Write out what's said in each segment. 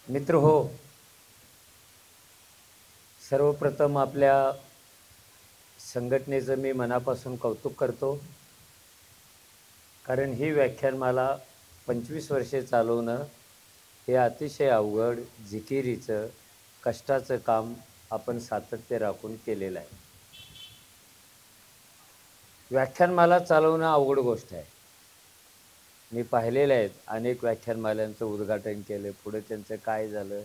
मित्र हो, सर्वप्रथम आपल्या संघटनेचं मी मनापासून कौतुक करतो. कारण ही व्याख्यानमाला 25 वर्षे चालवणं हे अतिशय अवघड, जिकिरीचं, कष्टाचं काम आपण सातत्य राखून केलेलं आहे. व्याख्यानमाला चालवणं अवघड गोष्ट आहे. मी पाहिलेलं आहेत अनेक व्याख्यानमालांचं उद्घाटन केलं, पुढे त्यांचं काय झालं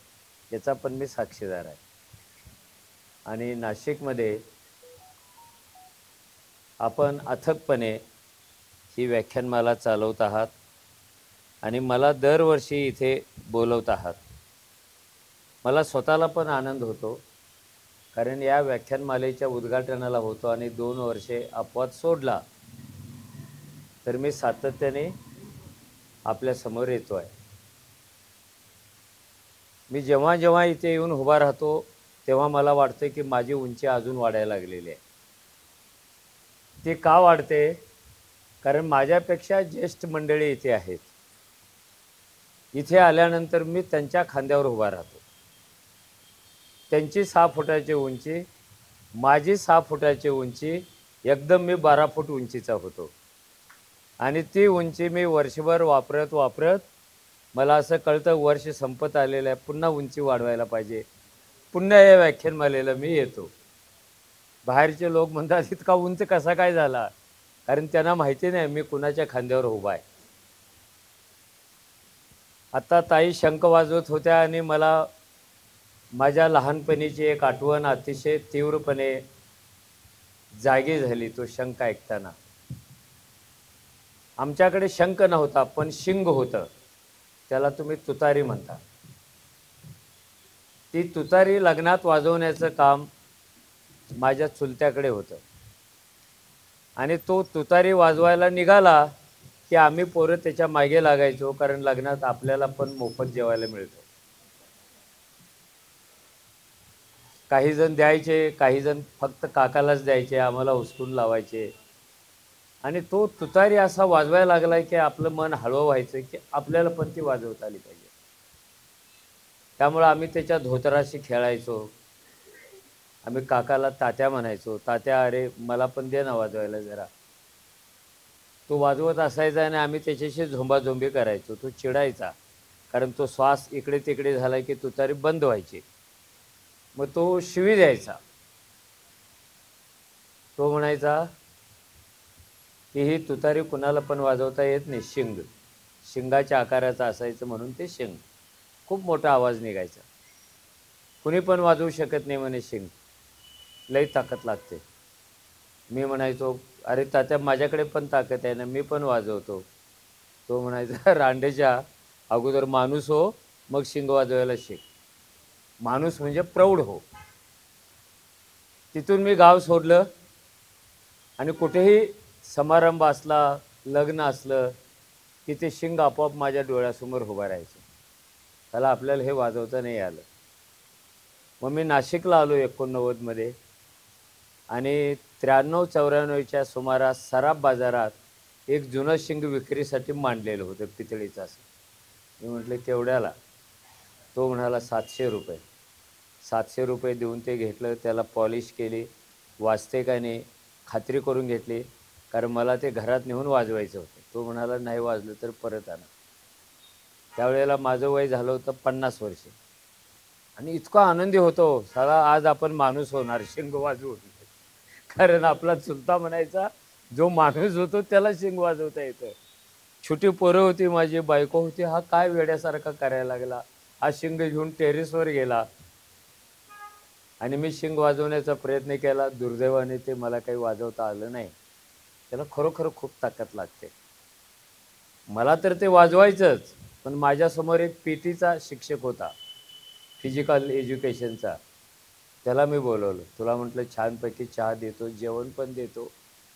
याचा पण मी साक्षीदार आहे. आणि नाशिकमध्ये आपण अथकपणे ही व्याख्यानमाला चालवत आहात आणि मला दरवर्षी इथे बोलवत आहात. मला स्वतःला पण आनंद होतो, कारण या व्याख्यानमालेच्या उद्घाटनाला होतो आणि 2 वर्षे अपवाद सोडला तर मी सातत्याने आपल्यासमोर येतो आहे. मी जेव्हा जेव्हा इथे येऊन उभा राहतो तेव्हा मला वाटतं की माझी उंची अजून वाढायला लागलेली आहे. ती का वाढते? कारण माझ्यापेक्षा ज्येष्ठ मंडळी इथे आहेत. इथे आल्यानंतर मी त्यांच्या खांद्यावर उभा राहतो. त्यांची 6 फुटाची उंची, माझी 6 फुटाची उंची, एकदम मी 12 फूट उंचीचा होतो. आणि ती उंची मी वर्षभर वापरत मला असं कळतं वर्ष संपत आलेलं आहे, पुन्हा उंची वाढवायला पाहिजे. पुन्हा या व्याख्यानमालेला मी येतो. बाहेरचे लोक म्हणतात इतका उंच कसा काय झाला? कारण त्यांना माहिती नाही मी कुणाच्या खांद्यावर उभा आहे. आता ताई शंख वाजवत होत्या आणि मला माझ्या लहानपणीची एक आठवण अतिशय तीव्रपणे जागी झाली तो शंख ऐकताना. आमच्याकडे शंख नव्हता पण शिंग होतं, त्याला तुम्ही तुतारी म्हणता. ती तुतारी लग्नात वाजवण्याचं काम माझ्या चुलत्याकडे होतं आणि तो तुतारी वाजवायला निघाला की आम्ही पोरं त्याच्या मागे लागायचो, कारण लग्नात आपल्याला पण मोफत जेवायला मिळतं. काही जण द्यायचे, काही जण फक्त काकालाच द्यायचे, आम्हाला उचलून लावायचे. आणि तो तुतारी असा वाजवायला लागला की आपलं मन हळवं व्हायचं की आपल्याला पण ती वाजवता आली पाहिजे. त्यामुळे आम्ही त्याच्या धोतराशी खेळायचो. आम्ही काकाला तात्या म्हणायचो, तात्या अरे मला पण दे ना वाजवायला जरा. तो वाजवत असायचा आणि आम्ही त्याच्याशी झोंबाझोंबी करायचो. तो चिडायचा, कारण तो श्वास इकडे तिकडे झाला की तुतारी बंद व्हायची. मग तो शिवी द्यायचा. तो म्हणायचा की ही तुतारी कुणाला पण वाजवता येत नाही, शिंगाच्या आकाराचा असायचं म्हणून ते शिंग. खूप मोठा आवाज निघायचा. कुणी पण वाजवू शकत नाही म्हणे शिंग, लई ताकद लागते. मी म्हणायचो अरे तात्या माझ्याकडे पण ताकद आहे ना, मी पण वाजवतो. तो म्हणायचा रांडेच्या अगोदर माणूस हो, मग शिंग वाजवायला शिक. माणूस म्हणजे प्रौढ हो. तिथून मी गाव सोडलं आणि कुठेही समारंभ असला, लग्न असलं की ते शिंग आपोआप माझ्या डोळ्यासमोर उभं राहायचं. त्याला आपल्याला हे वाजवता नाही आलं. मग मी नाशिकला आलो 89मध्ये आणि 93-94च्या सुमारास सराफ बाजारात एक जुनं शिंग विक्रीसाठी मांडलेलं होतं, पितळीचं असं. मी म्हटलं केवढ्याला? तो म्हणाला 700 रुपये. 700 रुपये देऊन ते घेतलं, त्याला पॉलिश केली, वाजते का नाही खात्री करून घेतली, कारण मला ते घरात नेऊन वाजवायचं होतं. तो म्हणाला नाही वाजलं तर परत आणा. त्यावेळेला माझं वय झालं होतं 50 वर्षे आणि इतका आनंदी होतो साला आज आपण माणूस होणार शिंग वाजवून. कारण आपला चुलता म्हणायचा जो माणूस होतो त्याला शिंग वाजवता येतं. छोटी पोरं होती, माझी बायको होती, हा काय वेड्यासारखा करायला लागला. हा शिंग घेऊन टेरेसवर गेला आणि मी शिंग वाजवण्याचा प्रयत्न केला. दुर्दैवाने ते मला काही वाजवता आलं नाही. त्याला खरोखर खूप ताकद लागते. मला तर ते वाजवायचंच, पण माझ्यासमोर एक पीटीचा शिक्षक होता, फिजिकल एज्युकेशनचा. त्याला मी बोलवलं. तुला म्हटलं छानपैकी चहा देतो, जेवण पण देतो,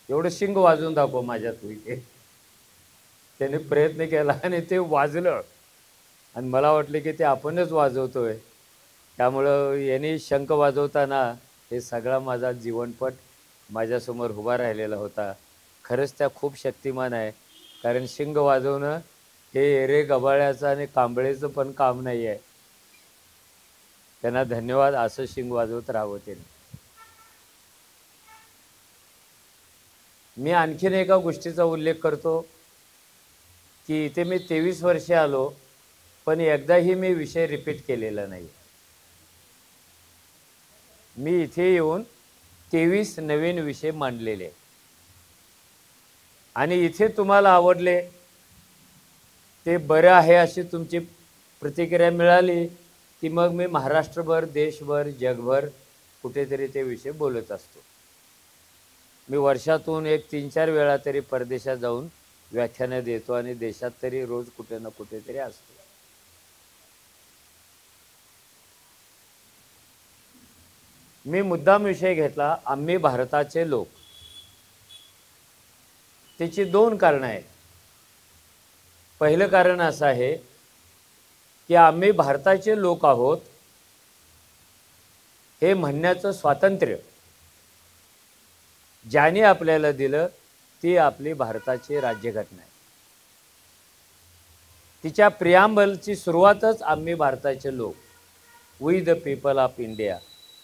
एवढं शिंग वाजवून दाखव माझ्या तू इथे. त्याने प्रयत्न केला आणि ते वाजलं आणि मला वाटलं की ते आपणच वाजवतोय. त्यामुळं यांनी शंख वाजवताना हे सगळा माझा जीवनपट माझ्यासमोर उभा राहिलेला होता. खरंच त्या खूप शक्तिमान आहे, कारण शिंग वाजवणं हे एरे गबाळ्याचं आणि कांबळेचं पण काम नाही आहे. त्यांना धन्यवाद. असं शिंग वाजवत राहावं त्यांनी. मी आणखीन एका गोष्टीचा उल्लेख करतो की इथे मी 23 वर्षे आलो, पण एकदाही मी विषय रिपीट केलेला नाही. मी इथे येऊन 23 नवीन विषय मांडलेले आणि इथे तुम्हाला आवडले ते बरं आहे अशी तुमची प्रतिक्रिया मिळाली की मग मी महाराष्ट्रभर, देशभर, जगभर कुठेतरी ते विषय बोलत असतो. मी वर्षातून एक 3-4 वेळा तरी परदेशात जाऊन व्याख्यानं देतो आणि देशात तरी रोज कुठे ना कुठेतरी असतो. मी मुद्दाम विषय घेतला आम्ही भारताचे लोक. त्याची 2 कारणं आहेत. पहिलं कारण असं आहे की आम्ही भारताचे लोक आहोत हे म्हणण्याचं स्वातंत्र्य ज्याने आपल्याला दिलं ती आपली भारताची राज्यघटना आहे. तिच्या प्रियांबलची सुरुवातच आम्ही भारताचे लोक, we the people of India,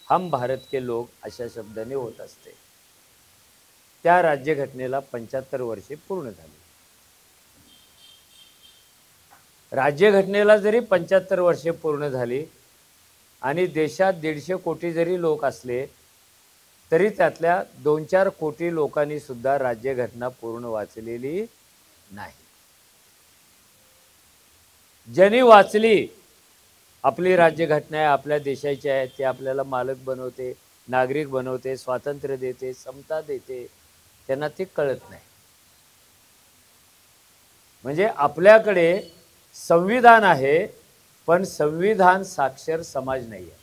हम भारत के लोग अशा शब्दाने होत असते. त्या राज्यघटनेला 75 वर्षे पूर्ण झाली. राज्यघटनेला जरी 75 वर्षे पूर्ण झाली आणि देशात 150 कोटी जरी लोक असले तरी त्यातल्या 2-4 कोटी लोकांनी सुद्धा राज्यघटना पूर्ण वाचलेली नाही. ज्यांनी वाचली, आपली राज्यघटना आहे, आपल्या देशाची आहे, ते आपल्याला मालक बनवते, नागरिक बनवते, स्वातंत्र्य देते, समता देते, त्यांना ते कळत नाही. म्हणजे आपल्याकडे संविधान आहे पण संविधान साक्षर समाज नाही आहे.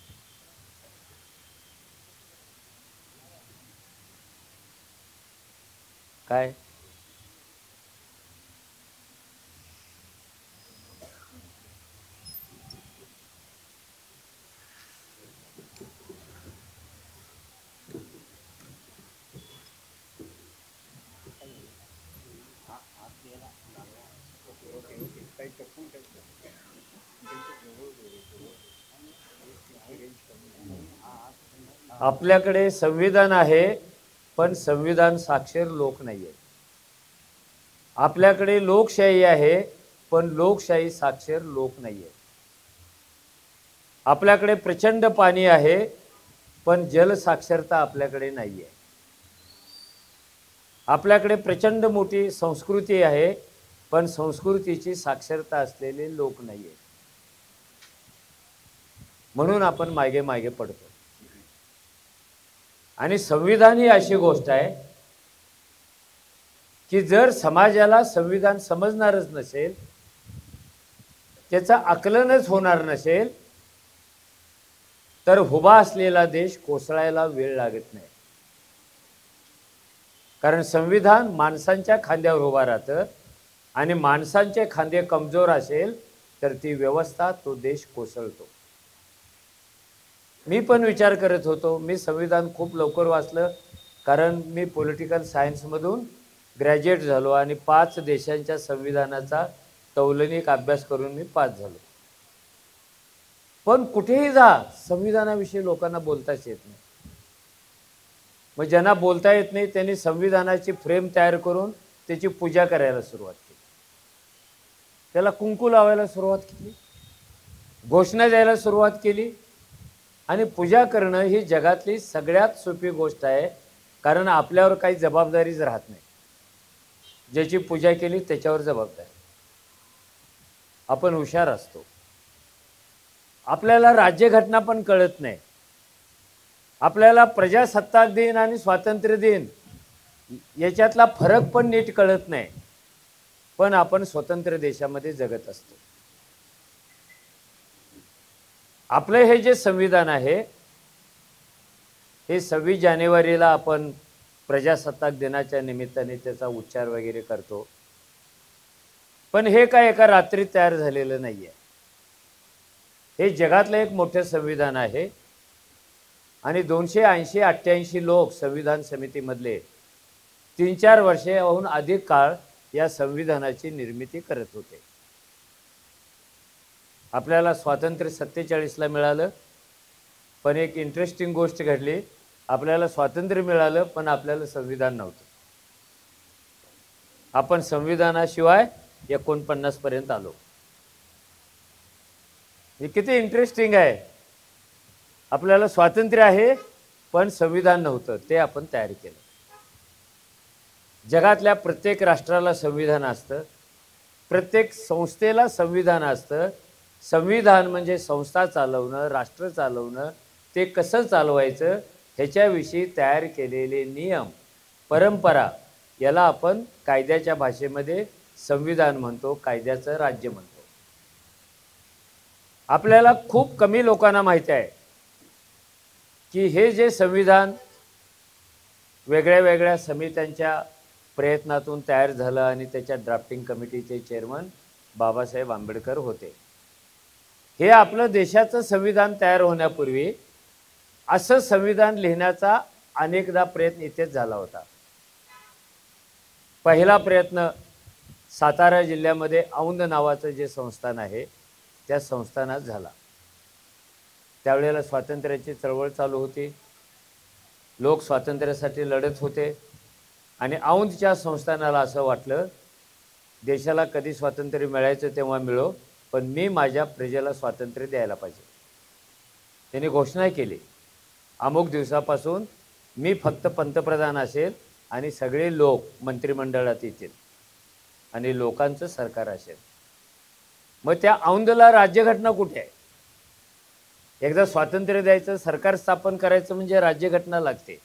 काय आपल्याकडे संविधान आहे पण संविधान साक्षर लोक नाही आहेत. आपल्याकडे लोकशाही आहे पण लोकशाही साक्षर लोक नाही आहेत. आपल्याकडे प्रचंड पाणी आहे पण जल साक्षरता आपल्याकडे नाही आहे. आपल्याकडे प्रचंड मोठी संस्कृती आहे पण संस्कृतीची साक्षरता असलेले लोक नाही आहेत. म्हणून आपण मागे मागे पडतो. आणि संविधान ही अशी गोष्ट आहे की जर समाजाला संविधान समजणारच नसेल, त्याचं आकलनच होणार नसेल, तर उभा असलेला देश कोसळायला वेळ लागत नाही. कारण संविधान माणसांच्या खांद्यावर उभा राहतं आणि माणसांचे खांदे कमजोर असेल तर ती व्यवस्था, तो देश कोसळतो. मी पण विचार करत होतो, मी संविधान खूप लवकर वाचलं कारण मी पॉलिटिकल सायन्समधून ग्रॅज्युएट झालो आणि 5 देशांच्या संविधानाचा तौलनिक अभ्यास करून मी पास झालो. पण कुठेही जा संविधानाविषयी लोकांना बोलताच येत नाही. मग ज्यांना बोलता येत नाही त्यांनी संविधानाची फ्रेम तयार करून त्याची पूजा करायला सुरुवात केली, त्याला कुंकू लावायला सुरुवात केली, घोषणा द्यायला सुरुवात केली. आणि पूजा करणं ही जगातली सगळ्यात सोपी गोष्ट आहे कारण आपल्यावर काही जबाबदारीच राहत नाही. ज्याची पूजा केली त्याच्यावर जबाबदारी. आपण हुशार असतो. आपल्याला राज्यघटना पण कळत नाही. आपल्याला प्रजासत्ताक दिन आणि स्वातंत्र्य दिन याच्यातला फरक पण नीट कळत नाही. पण आपण स्वतंत्र देशामध्ये जगत असतो. आपलं हे जे संविधान आहे हे 26 जानेवारीला आपण प्रजासत्ताक दिनाच्या निमित्ताने त्याचा उच्चार वगैरे करतो. पण हे काय एका रात्री तयार झालेलं नाही आहे. हे जगातलं एक मोठं संविधान आहे आणि 280-88 लोक संविधान समितीमधले 3-4 वर्षाहून अधिक काळ या संविधानाची निर्मिती करत होते. आपल्याला स्वातंत्र्य 47ला मिळालं, पण एक इंटरेस्टिंग गोष्ट घडली, आपल्याला स्वातंत्र्य मिळालं पण आपल्याला संविधान नव्हतं. आपण संविधानाशिवाय 49 पर्यंत आलो. हे किती इंटरेस्टिंग आहे. आपल्याला स्वातंत्र्य आहे पण संविधान नव्हतं, ते आपण तयार केलं. जगातल्या प्रत्येक राष्ट्राला संविधान असतं, प्रत्येक संस्थेला संविधान असतं. संविधान म्हणजे संस्था चालवणं, राष्ट्र चालवणं, ते कसं चालवायचं ह्याच्याविषयी तयार केलेले नियम, परंपरा, याला आपण कायद्याच्या भाषेमध्ये संविधान म्हणतो, कायद्याचं राज्य म्हणतो. आपल्याला खूप कमी लोकांना माहिती आहे की हे जे संविधान वेगळ्या वेगळ्या समित्यांच्या प्रयत्नातून तयार झालं आणि त्याच्या ड्राफ्टिंग कमिटीचे चेअरमन बाबासाहेब आंबेडकर होते. हे आपलं देशाचं संविधान तयार होण्यापूर्वी असं संविधान लिहिण्याचा अनेकदा प्रयत्न इथेच झाला होता. पहिला प्रयत्न सातारा जिल्ह्यामध्ये औंध नावाचं जे संस्थान आहे त्या संस्थानात झाला. त्यावेळेला स्वातंत्र्याची चळवळ चालू होती, लोक स्वातंत्र्यासाठी लढत होते आणि औंधच्या संस्थानाला असं वाटलं देशाला कधी स्वातंत्र्य मिळायचं तेव्हा मिळो, पण मी माझ्या प्रजेला स्वातंत्र्य द्यायला पाहिजे. त्यांनी घोषणा केली, अमुक दिवसापासून मी फक्त पंतप्रधान असेल आणि सगळे लोक मंत्रिमंडळात येतील आणि लोकांचं सरकार असेल. मग त्या औंधला राज्यघटना कुठे आहे? एकदा स्वातंत्र्य द्यायचं, सरकार स्थापन करायचं म्हणजे राज्यघटना लागते.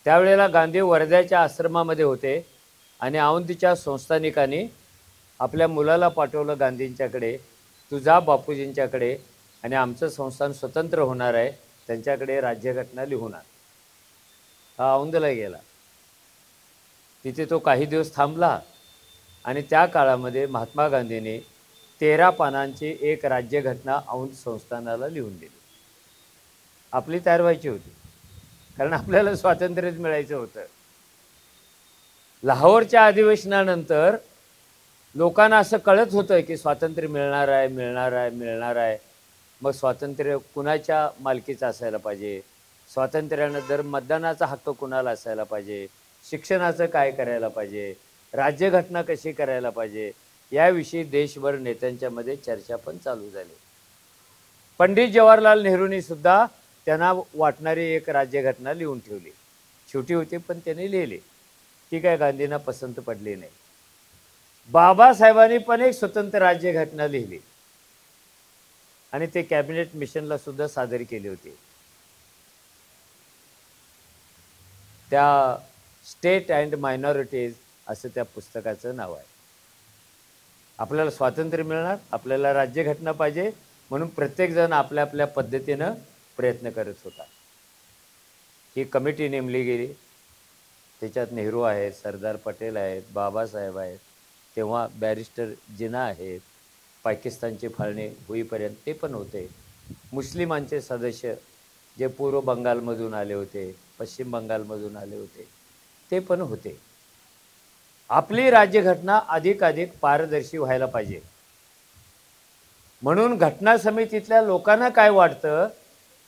त्यावेळेला गांधी वर्ध्याच्या आश्रमामध्ये होते आणि औंधच्या संस्थानिकांनी आपल्या मुलाला पाठवलं गांधींच्याकडे, तू जा बापूजींच्याकडे आणि आमचं संस्थान स्वतंत्र होणार आहे, त्यांच्याकडे राज्यघटना लिहून आण. हा औंधला गेला. तिथे तो काही दिवस थांबला आणि त्या काळामध्ये महात्मा गांधींनी 13 पानांची एक राज्यघटना औंध संस्थानाला लिहून दिली. आपली तयार व्हायची होती, कारण आपल्याला स्वातंत्र्यच मिळायचं होतं. लाहोरच्या अधिवेशनानंतर लोकांना असं कळत होतं की स्वातंत्र्य मिळणार आहे, मिळणार आहे, मिळणार आहे. मग स्वातंत्र्य कुणाच्या मालकीचं असायला पाहिजे, स्वातंत्र्यानंतर मतदानाचा हक्क कुणाला असायला पाहिजे, शिक्षणाचं काय करायला पाहिजे, राज्यघटना कशी करायला पाहिजे, याविषयी देशभर नेत्यांच्यामध्ये चर्चा पण चालू झाली. पंडित जवाहरलाल नेहरूंनी सुद्धा त्यांना वाटणारी एक राज्यघटना लिहून ठेवली. छोटी होती पण त्यांनी लिहिली. ती काय गांधींना पसंत पडली नाही. बाबासाहेबांनी पण एक स्वतंत्र राज्यघटना लिहिली आणि ते कॅबिनेट मिशनला सुद्धा सादर केली होती. त्या स्टेट अँड मायनॉरिटीज असं त्या पुस्तकाचं नाव आहे. आपल्याला स्वातंत्र्य मिळणार, आपल्याला राज्यघटना पाहिजे, म्हणून प्रत्येकजण आपल्या आपल्या पद्धतीनं प्रयत्न करत होता. ही कमिटी नेमली गेली. त्याच्यात नेहरू आहेत, सरदार पटेल आहेत, बाबासाहेब आहेत, तेव्हा बॅरिस्टर जिना आहेत, पाकिस्तानची फाळणी होईपर्यंत ते पण होते. मुस्लिमांचे सदस्य जे पूर्व बंगालमधून आले होते, पश्चिम बंगालमधून आले होते, ते पण होते. आपली राज्यघटना अधिकाधिक पारदर्शी व्हायला पाहिजे म्हणून घटना समितीतल्या लोकांना काय वाटतं,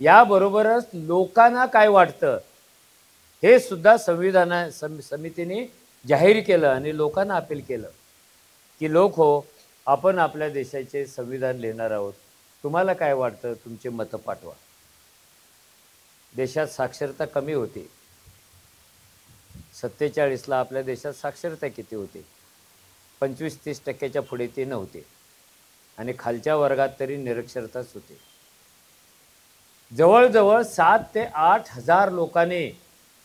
याबरोबरच लोकांना काय वाटतं हे सुद्धा समितीने जाहीर केलं आणि लोकांना अपील केलं की लोक हो, आपण आपल्या देशाचे संविधान लिहिणार आहोत, तुम्हाला काय वाटतं, तुमचे मतं पाठवा. देशात साक्षरता कमी होती. 47ला आपल्या देशात साक्षरता किती होती? 25-30% पुढे ती नव्हती आणि खालच्या वर्गात तरी निरक्षरताच होती. जवळजवळ 7 ते 8 हजार लोकांनी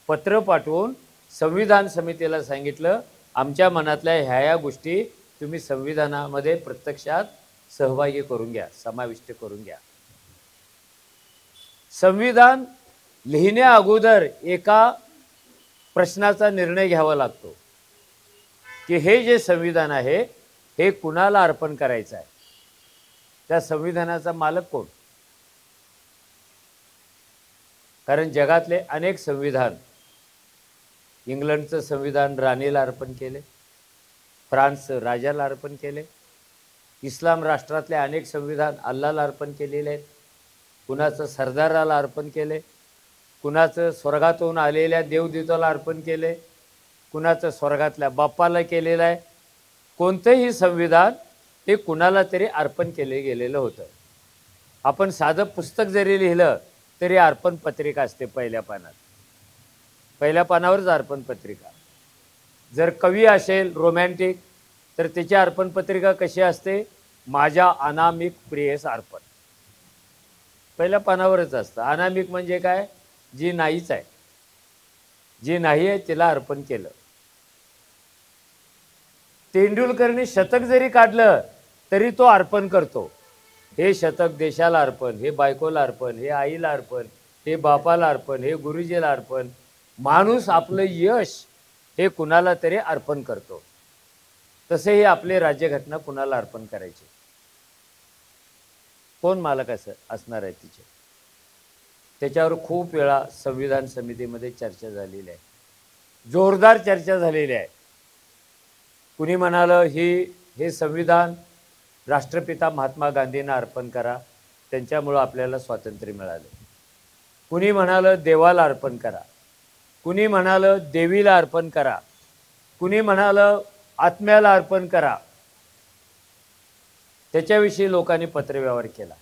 पत्र पाठवून संविधान समितीला सांगितलं, आमच्या मनातल्या ह्या गोष्टी तुम्ही संविधानामध्ये प्रत्यक्षात सहभागी करून घ्या, समाविष्ट करून घ्या. संविधान लिहिण्या अगोदर एका प्रश्नाचा निर्णय घ्यावा लागतो की हे जे संविधान आहे हे कुणाला अर्पण करायचं आहे, त्या संविधानाचा मालक कोण. कारण जगातले अनेक संविधान, इंग्लंडचं संविधान राणीला अर्पण केले, फ्रान्स राजाला अर्पण केले, इस्लाम राष्ट्रातले अनेक संविधान अल्लाला अर्पण केलेले आहेत, कुणाचं सरदाराला अर्पण केले, कुणाचं स्वर्गातून आलेल्या देवदूताला अर्पण केले, कुणाचं स्वर्गातल्या बाप्पाला केलेलं आहे. कोणतंही संविधान हे कुणाला तरी अर्पण केले गेलेलं होतं. आपण साधं पुस्तक जरी लिहिलं तरी अर्पण पत्रिका असते पहिल्या पानात, पहिल्या पानावरच अर्पण पत्रिका. जर कवी असेल रोमॅन्टिक तर त्याची अर्पण पत्रिका कशी असते, माझ्या अनामिक प्रियस अर्पण, पहिल्या पानावरच असतं. अनामिक म्हणजे काय, जी नाहीच आहे, जी नाही आहे तिला अर्पण केलं. तेंडुलकरने शतक जरी काढलं तरी तो अर्पण करतो. हे शतक देशाला अर्पण, हे बायकोला अर्पण, हे आईला अर्पण, हे बापाला अर्पण, हे गुरुजीला अर्पण. माणूस आपलं यश हे कुणाला तरी अर्पण करतो. तसे हे आपले राज्यघटना कुणाला अर्पण करायचे, कोण मालक असणार आहे तिचे. त्याच्यावर खूप वेळा संविधान समितीमध्ये चर्चा झालेली आहे, जोरदार चर्चा झालेली आहे. कुणी म्हणालं हे संविधान राष्ट्रपिता महात्मा गांधींना अर्पण करा, त्यांच्यामुळं आपल्याला स्वातंत्र्य मिळालं. कुणी म्हणालं देवाला अर्पण करा, कुणी म्हणालं देवीला अर्पण करा, कुणी म्हणालं आत्म्याला अर्पण करा. त्याच्याविषयी लोकांनी पत्रव्यवहार केला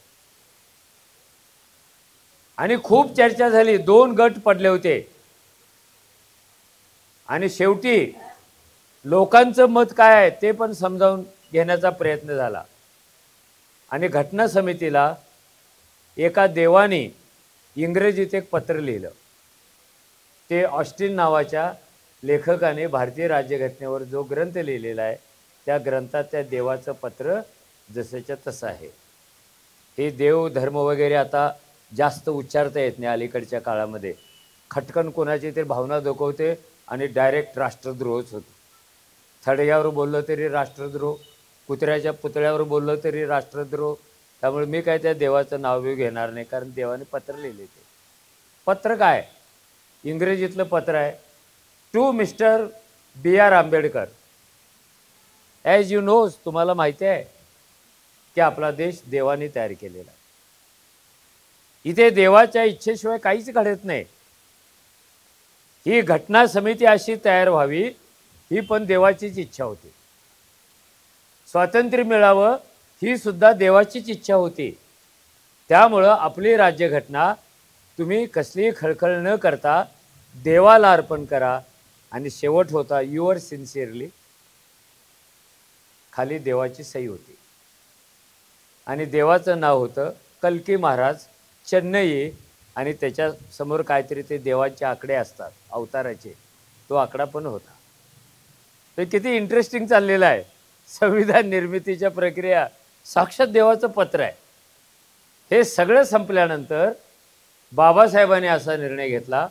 आणि खूप चर्चा झाली. 2 गट पडले होते आणि शेवटी लोकांचं मत काय आहे ते पण समजावून घेण्याचा प्रयत्न झाला. आणि घटना समितीला एका देवाने इंग्रजीत एक पत्र लिहिलं. ते ऑस्टिन नावाच्या लेखकाने भारतीय राज्यघटनेवर जो ग्रंथ लिहिलेला आहे त्या ग्रंथात त्या देवाचं पत्र जसंच्या तसं आहे. हे देव धर्म वगैरे आता जास्त उच्चारता येत नाही अलीकडच्या काळामध्ये. खटकन कोणाची तरी भावना दाखवते आणि डायरेक्ट राष्ट्रद्रोहच होतो. थडग्यावर बोललं तरी राष्ट्रद्रोह, कुत्र्याच्या पुतळ्यावर बोललं तरी राष्ट्रद्रोह. त्यामुळे मी काय त्या देवाचं नाव बी घेणार नाही, कारण देवाने पत्र लिहिले. ते पत्र काय, इंग्रजीतलं पत्र आहे. To mister B.R. Ambedkar. As you knows, तुम्हाला माहिती आहे की आपला देश देवाने तयार केलेला आहे. इथे देवाच्या इच्छेशिवाय काहीच घडत नाही. ही घटना समिती अशी तयार व्हावी ही पण देवाचीच इच्छा होती. स्वातंत्र्य मिळावं ही सुद्धा देवाचीच इच्छा होती. त्यामुळं आपली राज्यघटना तुम्ही कसलीही खळखळ न करता देवाला अर्पण करा. आणि शेवट होता युअर सिन्सिअरली, खाली देवाची सही होती आणि देवाचं नाव होतं कल्की महाराज, चेन्नई. आणि त्याच्या समोर काहीतरी ते देवाचे आकडे असतात अवताराचे, तो आकडा पण होता. ते किती इंटरेस्टिंग चाललेलं आहे. संविधान निर्मितीच्या प्रक्रिया साक्षात देवाचं पत्र आहे. हे सगळं संपल्यानंतर बाबासाहेबांनी असा निर्णय घेतला.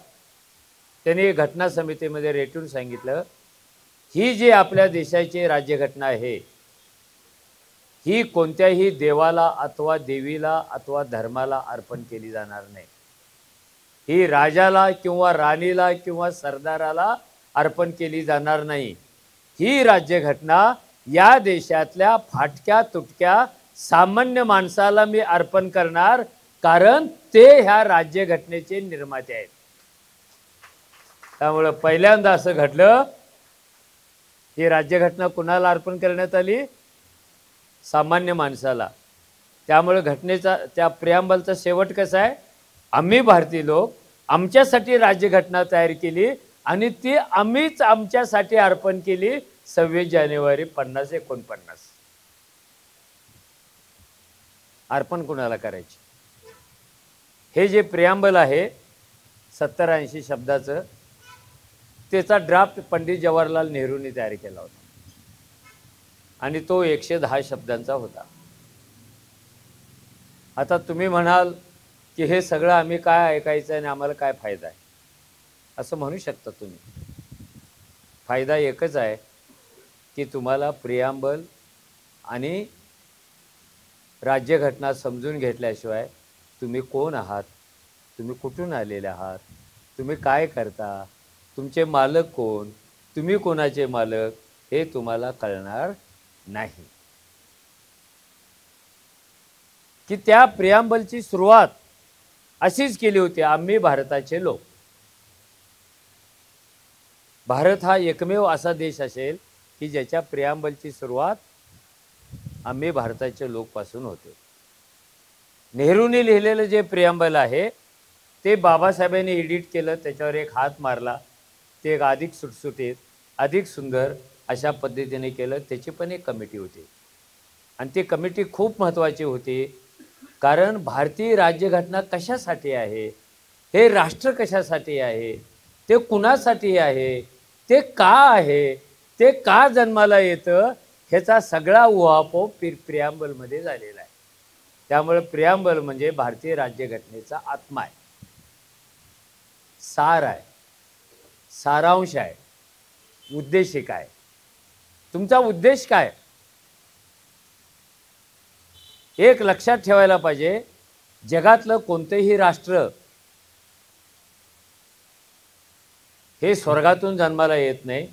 त्यांनी घटना समितीमध्ये रेटून सांगितलं, ही जी आपल्या देशाची राज्यघटना आहे ही कोणत्याही देवाला अथवा देवीला अथवा धर्माला अर्पण केली जाणार नाही. ही राजाला किंवा राणीला किंवा सरदाराला अर्पण केली जाणार नाही. ही राज्यघटना या देशातल्या फाटक्या तुटक्या सामान्य माणसाला मी अर्पण करणार, कारण ते ह्या राज्यघटनेचे निर्माते आहेत. त्यामुळे पहिल्यांदा असं घडलं, ही राज्यघटना कुणाला अर्पण करण्यात आली, सामान्य माणसाला. त्यामुळे घटनेचा त्या प्रियांबलचा शेवट कसा आहे, आम्ही भारतीय लोक आमच्यासाठी राज्यघटना तयार केली आणि ती आम्हीच आमच्यासाठी अर्पण केली 26 जानेवारी 50-49. अर्पण कुणाला करायचे. हे जे प्रियांबल आहे 70-80 शब्दाचं, त्याचा ड्राफ्ट पंडित जवाहरलाल नेहरूंनी तयार केला होता आणि तो 110 शब्दांचा होता. आता तुम्ही म्हणाल की हे सगळं आम्ही काय ऐकायचं आणि आम्हाला काय फायदा आहे, असं म्हणू शकता तुम्ही. फायदा एकच आहे की तुम्हाला प्रियांबल आणि राज्यघटना समजून घेतल्याशिवाय तुम्ही कोण आहात, तुम्ही कुठून आलेले आहात, तुम्ही काय करता, तुमचे मालक कोण, तुम्ही कोणाचे मालक, हे तुम्हाला कळणार नाही. की त्या प्रियांबलची सुरुवात अशीच केली होती आम्ही भारताचे लोक. भारत हा एकमेव असा देश असेल की ज्याच्या प्रियांबलची सुरुवात आम्ही भारताचे लोक पासून होते. नेहरूंनी लिहिलेलं जे प्रियांबल आहे ते बाबासाहेबांनी एडिट केलं, त्याच्यावर एक हात मारला, ते एक अधिक सुटसुटीत अधिक सुंदर अशा पद्धतीने केलं. त्याची पण एक कमिटी होती आणि ती कमिटी खूप महत्त्वाची होती. कारण भारतीय राज्यघटना कशासाठी आहे, हे राष्ट्र कशासाठी आहे, ते कुणासाठी आहे, ते का आहे, ते का जन्माला येतं, ह्याचा सगळा उहापोह प्रियांबलमध्ये झालेला आहे. त्यामुळे प्रियांबल म्हणजे भारतीय राज्यघटनेचा आत्मा आहे, सार आहे, सारांश आहे, उद्देशिका आहे. तुमचा उद्देश काय एक लक्षात ठेवायला पाहिजे. जगातलं कोणतेही राष्ट्र हे स्वर्गातून जन्माला येत नाही,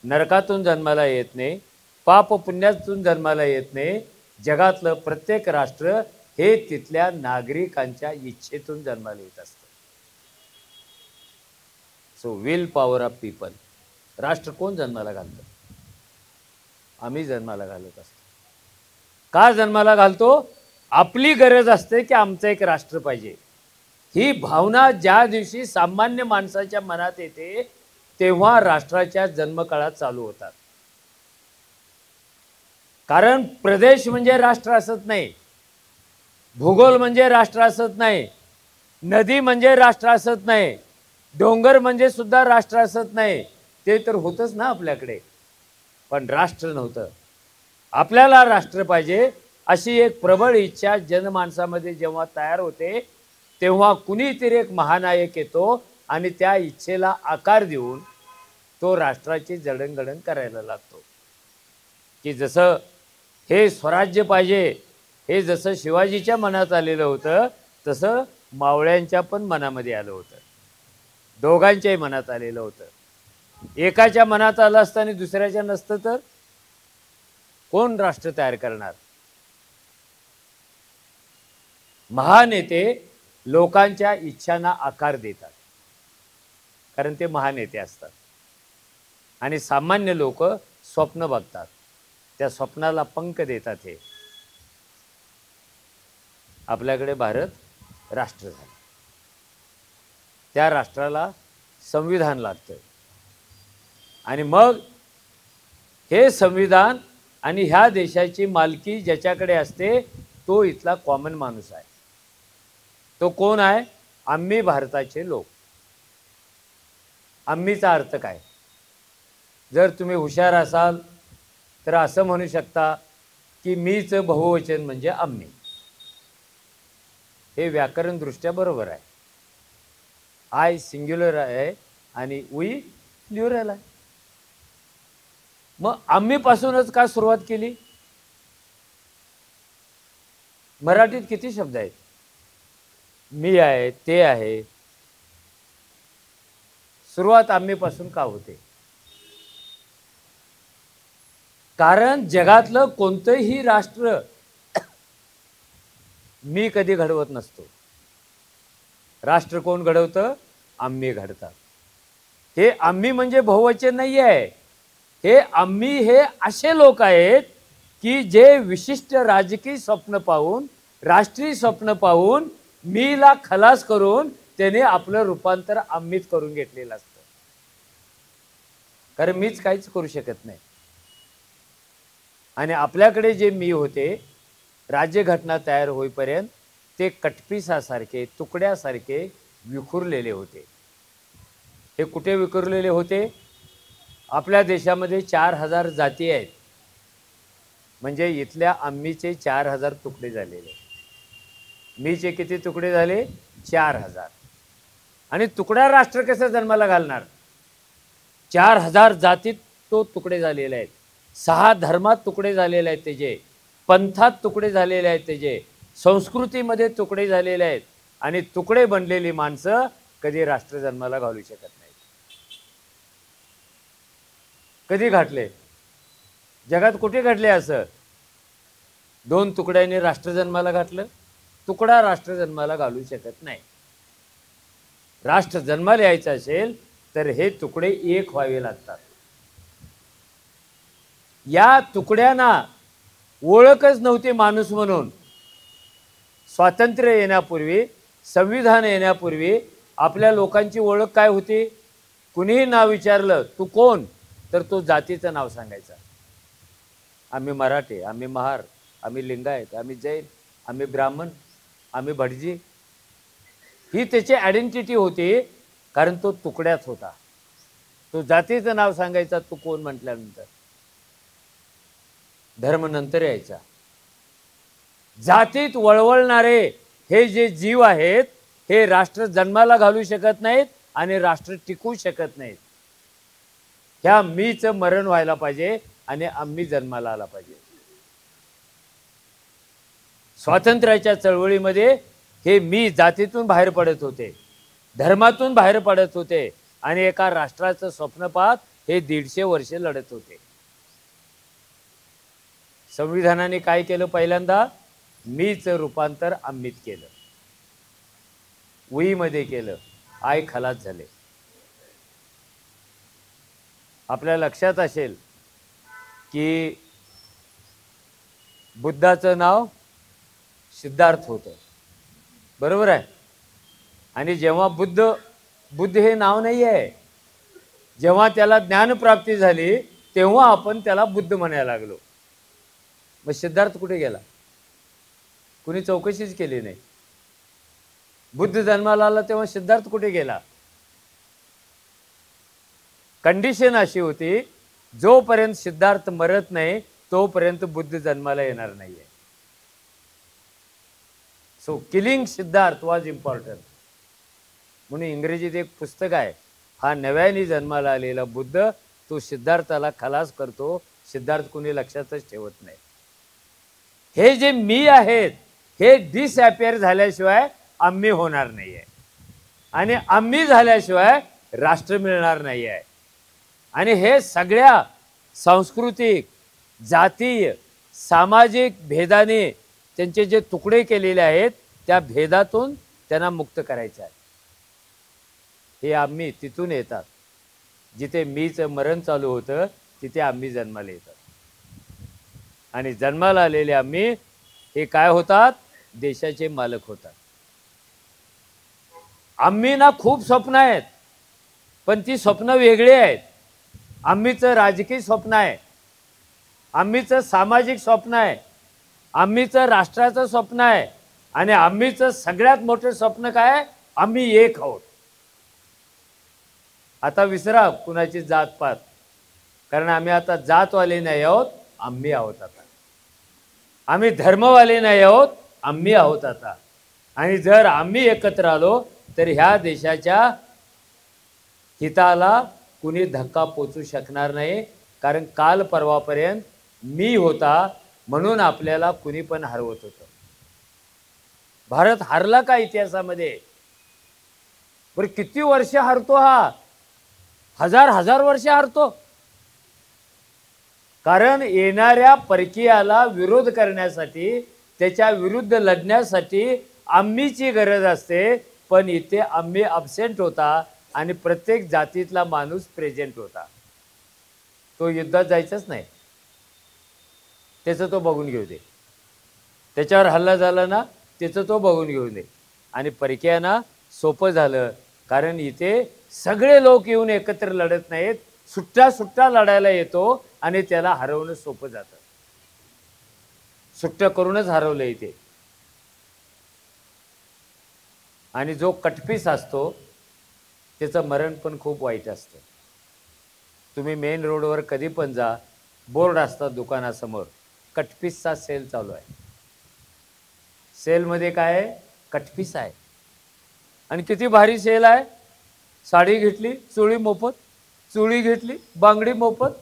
नरकातून जन्माला येत नाही, पाप पुण्यातून जन्माला येत नाही. जगातलं प्रत्येक राष्ट्र हे तिथल्या नागरिकांच्या इच्छेतून जन्माला येत असतं. So will power of people. राष्ट्र कोण जन्माला घालतं? आम्ही जन्माला घालत असतो. का जन्माला घालतो? आपली गरज असते की आमचं एक राष्ट्र पाहिजे. ही भावना ज्या दिवशी सामान्य माणसाच्या मनात येते तेव्हा राष्ट्राच्या जन्मकाळात चालू होतात. कारण प्रदेश म्हणजे राष्ट्र असत नाही, भूगोल म्हणजे राष्ट्र असत नाही, नदी म्हणजे राष्ट्र असत नाही, डोंगर म्हणजे सुद्धा राष्ट्र असत नाही. ते तर होतच ना आपल्याकडे, पण राष्ट्र नव्हतं. आपल्याला राष्ट्र पाहिजे अशी एक प्रबळ इच्छा जनमानसामध्ये जेव्हा तयार होते तेव्हा कुणीतरी एक महानायक येतो आणि त्या इच्छेला आकार देऊन तो राष्ट्राची जडणघडण करायला लागतो. की जसं हे स्वराज्य पाहिजे हे जसं शिवाजीच्या मनात आलेलं होतं तसं मावळ्यांच्या पण मनामध्ये आलं होतं, दोघांच्याही मनात आलेलं होतं. एकाच्या मनात आलं असताना दुसऱ्याच्या नसतं तर कोण राष्ट्र तयार करणार? महानेते लोकांच्या इच्छांना आकार देतात कारण ते महानेते असतात आणि सामान्य लोक स्वप्न बघतात, त्या स्वप्नाला पंख देतात. हे आपल्याकडे भारत राष्ट्र झालं, त्या राष्ट्राला संविधान लागतं आणि मग हे संविधान आणि ह्या देशाची मालकी ज्याच्याकडे असते तो इथला कॉमन माणूस आहे. तो कोण आहे? आम्ही भारताचे लोक. आम्हीचा अर्थ काय? जर तुम्ही हुशार असाल तर असं म्हणू शकता की मीच बहुवचन म्हणजे आम्ही. हे व्याकरण दृष्ट्या बरोबर आहे. आय सिंग्युलर आहे आणि वी प्लुरल आहे. मग आम्हीपासूनच का सुरुवात केली? मराठीत किती शब्द आहेत? मी आहे, ते आहे. सुरुवात आम्हीपासून का होते? कारण जगातलं कोणतंही राष्ट्र मी कधी घडवत नसतो. राष्ट्र कोण घडवतं? आम्ही घडतात. हे आम्ही म्हणजे बहुवचन नाही आहे. हे आम्ही हे असे लोक आहेत की जे विशिष्ट राजकीय स्वप्न पाहून, राष्ट्रीय स्वप्न पाहून मीला खलास करून त्याने आपलं रूपांतर आम्हीत करून घेतलेलं असतं. कारण मीच काहीच करू शकत नाही. आणि आपल्याकडे जे मी होते राज्यघटना तयार होईपर्यंत ते कटपिसासारखे तुकड्यासारखे विखुरलेले होते. हे कुठे विखुरलेले होते? आपल्या देशामध्ये 4000 जाती आहेत, म्हणजे इथल्या आम्हीचे 4000 तुकडे झालेले. मीचे किती तुकडे झाले? 4000. आणि तुकडा राष्ट्र कसं जन्माला घालणार? 4000 जातीत तो तुकडे झालेले आहेत, 6 धर्मात तुकडे झालेले आहेत, त्याचे पंथात तुकडे झालेले आहेत, त्याचे संस्कृतीमध्ये तुकडे झालेले आहेत. आणि तुकडे बनलेली माणसं कधी राष्ट्र जन्माला घालू शकत नाही. कधी घातले? जगात कुठे घडले असं? 2 तुकड्यांनी राष्ट्र जन्माला घातलं? तुकडा राष्ट्र जन्माला घालू शकत नाही. राष्ट्र जन्माला यायचं असेल तर हे तुकडे एक व्हावे लागतात. या तुकड्यांना ओळखच नव्हती माणूस म्हणून. स्वातंत्र्य येण्यापूर्वी, संविधान येण्यापूर्वी आपल्या लोकांची ओळख काय होती? कुणीही नाव विचारलं तू कोण, तर तो जातीचं नाव सांगायचा. आम्ही मराठी, आम्ही महार, आम्ही लिंगायत, आम्ही जैन, आम्ही ब्राह्मण, आम्ही भटजी. ही त्याची आयडेंटिटी होती, कारण तो तुकड्यात होता. तो जातीचं नाव सांगायचा तू कोण म्हटल्यानंतर. धर्म नंतर यायचा. जातीत वळवळणारे हे जे जीव आहेत हे राष्ट्र जन्माला घालू शकत नाहीत आणि राष्ट्र टिकू शकत नाहीत. ह्या मीचं मरण व्हायला पाहिजे आणि आम्ही जन्माला आला पाहिजे. स्वातंत्र्याच्या चळवळीमध्ये हे मी जातीतून बाहेर पडत होते, धर्मातून बाहेर पडत होते आणि एका राष्ट्राचं स्वप्न पाहत हे 150 वर्षे लढत होते. संविधानाने काय केलं? पहिल्यांदा मीचं रूपांतर आम्हीत केलं, मध्ये केलं. आय खलास झाले. आपल्या लक्षात असेल की बुद्धाचं नाव सिद्धार्थ होतं, बरोबर आहे. आणि जेव्हा बुद्ध हे नाव नाही आहे, जेव्हा त्याला ज्ञानप्राप्ती झाली तेव्हा आपण त्याला बुद्ध म्हणायला लागलो. मग सिद्धार्थ कुठे गेला? कुणी चौकशीच केली नाही. बुद्ध जन्माला आला तेव्हा सिद्धार्थ कुठे गेला? कंडिशन अशी होती, जोपर्यंत सिद्धार्थ मरत नाही तोपर्यंत बुद्ध जन्माला येणार नाहीये. So killing Siddharth was important. म्हणून इंग्रजीत एक पुस्तक आहे, हा नव्याने जन्माला आलेला बुद्ध, तो सिद्धार्थाला खलास करतो. सिद्धार्थ कुणी लक्षातच ठेवत नाही. हे जे मी आहेत हे डिसअपिअर झाल्याशिवाय आम्ही होणार नाहीये आणि आम्ही झाल्याशिवाय राष्ट्र मिळणार नाही आहे. आणि हे सगळ्या सांस्कृतिक, जातीय, सामाजिक भेदाने त्यांचे जे तुकडे केलेले आहेत त्या भेदातून त्यांना मुक्त करायचे आहे. हे आम्ही तिथून येतात. जिथे मीचं मरण चालू होतं तिथे आम्ही जन्माला येतात. आणि जन्माला आलेले आम्ही हे काय होतात? देशाचे मालक होतात. आम्ही ना खूप स्वप्न आहेत, पण ती स्वप्न वेगळी आहेत. आम्हीचं राजकीय स्वप्न आहे, आम्हीचं सामाजिक स्वप्न आहे, आम्हीचं राष्ट्राचं स्वप्न आहे आणि आम्हीचं सगळ्यात मोठं स्वप्न काय? आम्ही एक आहोत. आता विसरा कुणाची जातपात, कारण आम्ही आता जातवाले नाही आहोत, आम्ही आहोत. आता आम्ही धर्मवाले नाही आहोत, आम्ही आहोत आता. आणि जर आम्ही एकत्र आलो तर ह्या देशाच्या हिताला कुणी धक्का पोचू शकणार नाही. कारण काल परवापर्यंत मी होता म्हणून आपल्याला कुणी पण हरवत होतं. भारत हरला का इतिहासामध्ये? बरं किती वर्ष हरतो हा? हजार वर्ष हरतो. कारण येणाऱ्या परकीयाला विरोध करण्यासाठी, त्याच्या विरुद्ध लढण्यासाठी आम्हीची गरज असते. पण इथे आम्ही अब्सेंट होता आणि प्रत्येक जातीतला माणूस प्रेझेंट होता. तो युद्धात जायचाच नाही, त्याचं तो बघून घेऊ दे. त्याच्यावर हल्ला झाला ना त्याचं तो बघून घेऊ दे. आणि परकीयांना सोपं झालं, कारण इथे सगळे लोक येऊन एकत्र लढत नाहीत, सुट्टा लढायला येतो आणि त्याला हरवणं सोपं जातं. सुट्ट करूनच हरवलं इथे. आणि जो कटपीस असतो त्याचं मरण पण खूप वाईट असतं. तुम्ही मेन रोडवर कधी पण जा, बोर्ड असतात दुकानासमोर, कटपीसचा सेल चालू आहे. सेलमध्ये काय आहे? कटपीस आहे. आणि किती भारी सेल आहे. साडी घेतली चोळी मोफत, चोळी घेतली बांगडी मोफत,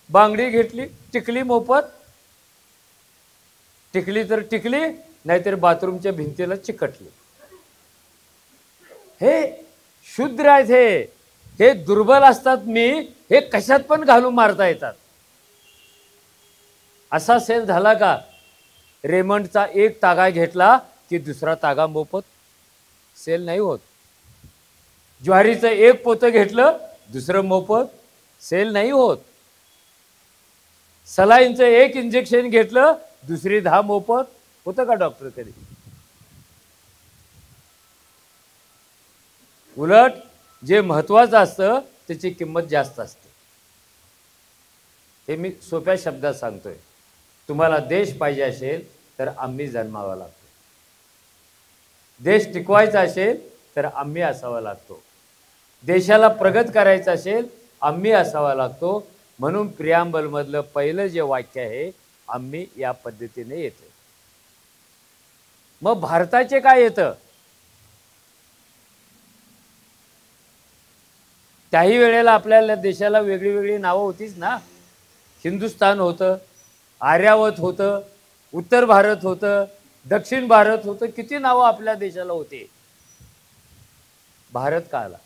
बांगडी घेतली टिकली मोफत. टिकली तर टिकली, नाहीतर बाथरूमच्या भिंतीला चिकटली. हे शूद्र आहेत, हे दुर्बल असतात. मी हे कशात पण घालून मारता येतात. असा सेल झाला का? रेमंडचा एक तागा घेतला की दुसरा तागा मोफत. सेल नाही होत. ज्वारीचं एक पोतं घेतलं दुसरं मोफत, सेल नाही होत. सलाईनचं एक इंजेक्शन घेतलं दुसरी 10 मोफत, होतं का डॉक्टर कधी? उलट जे महत्वाचं असतं त्याची किंमत जास्त असते. हे मी सोप्या शब्दात सांगतोय. तुम्हाला देश पाहिजे असेल तर आम्ही जन्मावा लागतो. देश टिकवायचा असेल तर आम्ही असावा लागतो. देशाला प्रगत करायचं असेल आम्ही असावा लागतो. म्हणून प्रियांबल मधलं पहिलं जे वाक्य आहे आम्ही या पद्धतीने येते. मग भारताचे काय येतं? त्याही वेळेला आपल्या देशाला वेगळी वेगळी नावं होतीच ना. हिंदुस्थान होतं, आर्यावत होतं, उत्तर भारत होतं, दक्षिण भारत होतं, किती नावं आपल्या देशाला होते. भारत का आला?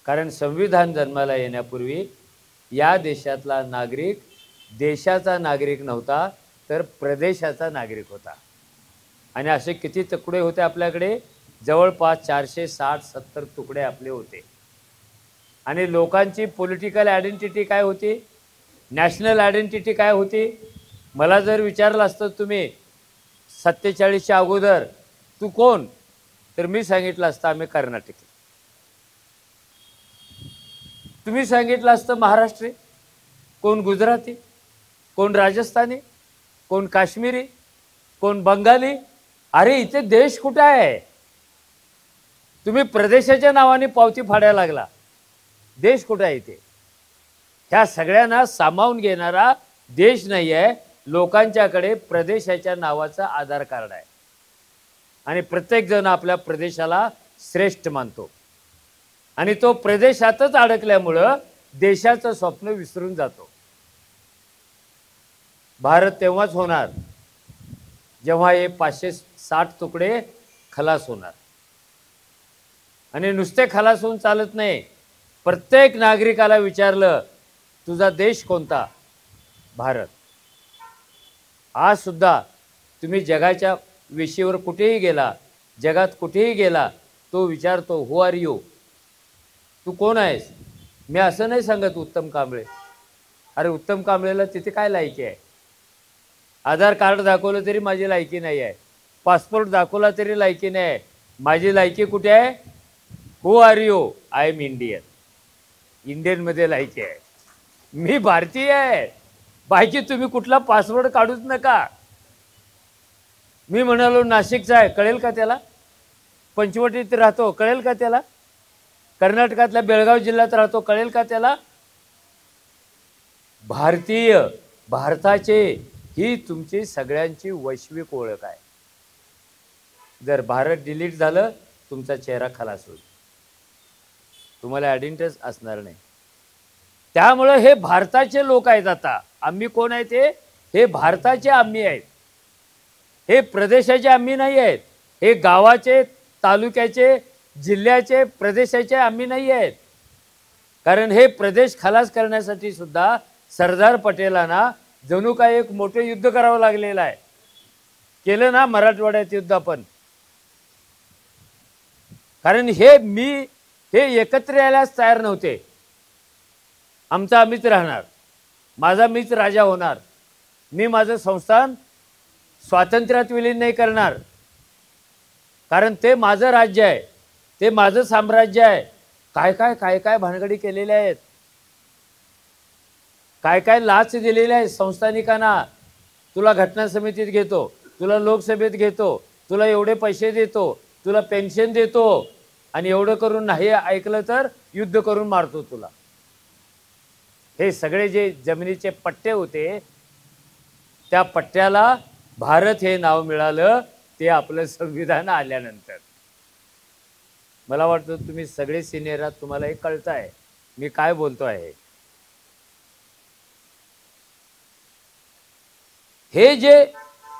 कारण संविधान जन्माला येण्यापूर्वी या देशातला नागरिक देशाचा नागरिक नव्हता तर प्रदेशाचा नागरिक होता. आणि असे किती तुकडे होते आपल्याकडे? जवळपास 460-70 तुकडे आपले होते. आणि लोकांची पॉलिटिकल आयडेंटिटी काय होती? नॅशनल आयडेंटिटी काय होती? मला जर विचारलं असतं तुम्ही 47च्या अगोदर तू कोण, तर मी सांगितलं असतं आम्ही कर्नाटकी. तुम्ही सांगितलं असतं महाराष्ट्री, कोण गुजराती, कोण राजस्थानी, कोण काश्मीरी, कोण बंगाली. अरे इथे देश कुठे आहे? तुम्ही प्रदेशाच्या नावाने पावती फाडायला लागला. देश कुठे आहे इथे? ह्या सगळ्यांना सामावून घेणारा देश नाही आहे. लोकांच्याकडे प्रदेशाच्या नावाचं आधार कार्ड आहे आणि प्रत्येक जण आपल्या प्रदेशाला श्रेष्ठ मानतो. आणि तो प्रदेशातच अडकल्यामुळं देशाचं स्वप्न विसरून जातो. भारत तेव्हाच होणार जेव्हा हे 560 तुकडे खलास होणार. आणि नुसते खलास होऊन चालत नाही. प्रत्येक नागरिकाला विचारलं तुझा देश कोणता? भारत. आज सुद्धा तुम्ही जगाच्या वेशीवर कुठेही गेला, जगात कुठेही गेला, तो विचारतो हु आर यू? तू कोण आहेस? मी असं नाही सांगत उत्तम कांबळे. अरे उत्तम कांबळेला तिथे काय लायकी आहे? आधार कार्ड दाखवलं तरी माझी लायकी नाही आहे, पासपोर्ट दाखवला तरी लायकी नाही आहे. माझी लायकी कुठे आहे? Who are you? I am Indian. इंडियनमध्ये लायकी आहे. मी भारतीय आहे. बाकी तुम्ही कुठला पासवर्ड काढूच नका. मी म्हणालो नाशिकचा आहे, कळेल का त्याला? पंचवटीत राहतो, कळेल का त्याला? कर्नाटकातल्या बेळगाव जिल्ह्यात राहतो, कळेल का त्याला? भारतीय, भारताचे ही तुमची सगळ्यांची वैश्विक ओळख आहे. जर भारत डिलीट झालं तुमचा चेहरा खलास होईल, तुम्हाला आयडेंटिटीच असणार नाही. त्यामुळे हे भारताचे लोक आहेत. आता आम्ही कोण आहे ते? हे भारताचे आम्ही आहेत. हे प्रदेशाचे आम्ही नाही आहेत. हे गावाचे, तालुक्याचे, जिल्ह्याचे, प्रदेशाचे आम्ही नाही आहेत. कारण हे प्रदेश खलास करण्यासाठी सुद्धा सरदार पटेलांना जणू काय एक मोठे युद्ध करावं लागलेलं आहे. केलं ना मराठवाड्यात युद्ध आपण. कारण हे एकत्र यायलाच तयार नव्हते. आमचा आम्हीच राहणार, माझा मीच राजा होणार, मी माझं संस्थान स्वातंत्र्यात विलीन नाही करणार, कारण ते माझं राज्य आहे, ते माझं साम्राज्य आहे. काय काय काय काय भानगडी केलेल्या आहेत, काय काय लाच दिलेल्या आहेत संस्थानिकांना. तुला घटना समितीत घेतो, तुला लोकसभेत घेतो, तुला एवढे पैसे देतो, तुला पेन्शन देतो, आणि एवढं करून नाही ऐकलं तर युद्ध करून मारतो तुला. हे सगळे जे जमिनीचे पट्टे होते त्या पट्ट्याला भारत हे नाव मिळालं ते आपलं संविधान आल्यानंतर. मला वाटतं तुम्ही सगळे सिनियर आहात, तुम्हाला हे कळतं आहे मी काय बोलतो आहे. हे जे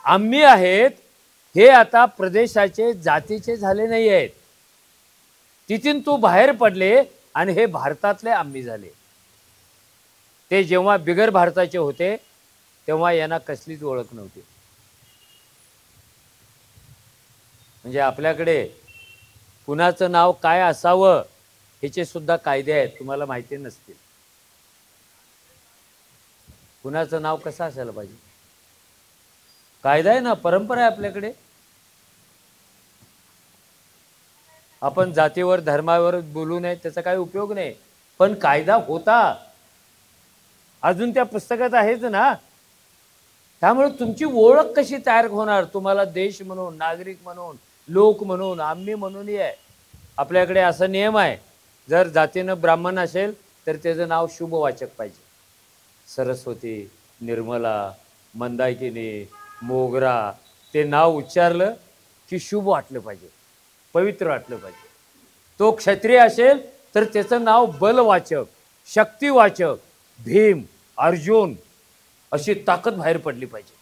आम्ही आहेत हे आता प्रदेशाचे, जातीचे झाले नाही आहेत. तिथून तू बाहेर पडले आणि हे भारतातले आम्ही झाले. ते जेव्हा बिगर भारताचे होते तेव्हा यांना कसलीच ओळख नव्हती. म्हणजे आपल्याकडे कुणाचं नाव काय असावं ह्याचे सुद्धा कायदे आहेत, तुम्हाला माहिती नसतील. कुणाचं नाव कसं असायला पाहिजे, कायदा आहे ना, परंपरा आहे आपल्याकडे. आपण जातीवर धर्मावर बोलू नये त्याचा काही उपयोग नाही, पण कायदा होता, अजून त्या पुस्तकात आहेच ना. त्यामुळे तुमची ओळख कशी तयार होणार, तुम्हाला देश म्हणून, नागरिक म्हणून, लोक म्हणून, आम्ही म्हणूनही आहे. आपल्याकडे असा नियम आहे, जर जातीनं ब्राह्मण असेल तर त्याचं नाव शुभवाचक पाहिजे. सरस्वती, निर्मला, मंदाकिनी, मोगरा, ते नाव उच्चारलं की शुभ वाटलं पाहिजे, पवित्र वाटलं पाहिजे. तो क्षत्रिय असेल तर त्याचं नाव बलवाचक, शक्तिवाचक, भीम, अर्जुन अशी ताकद बाहेर पडली पाहिजे.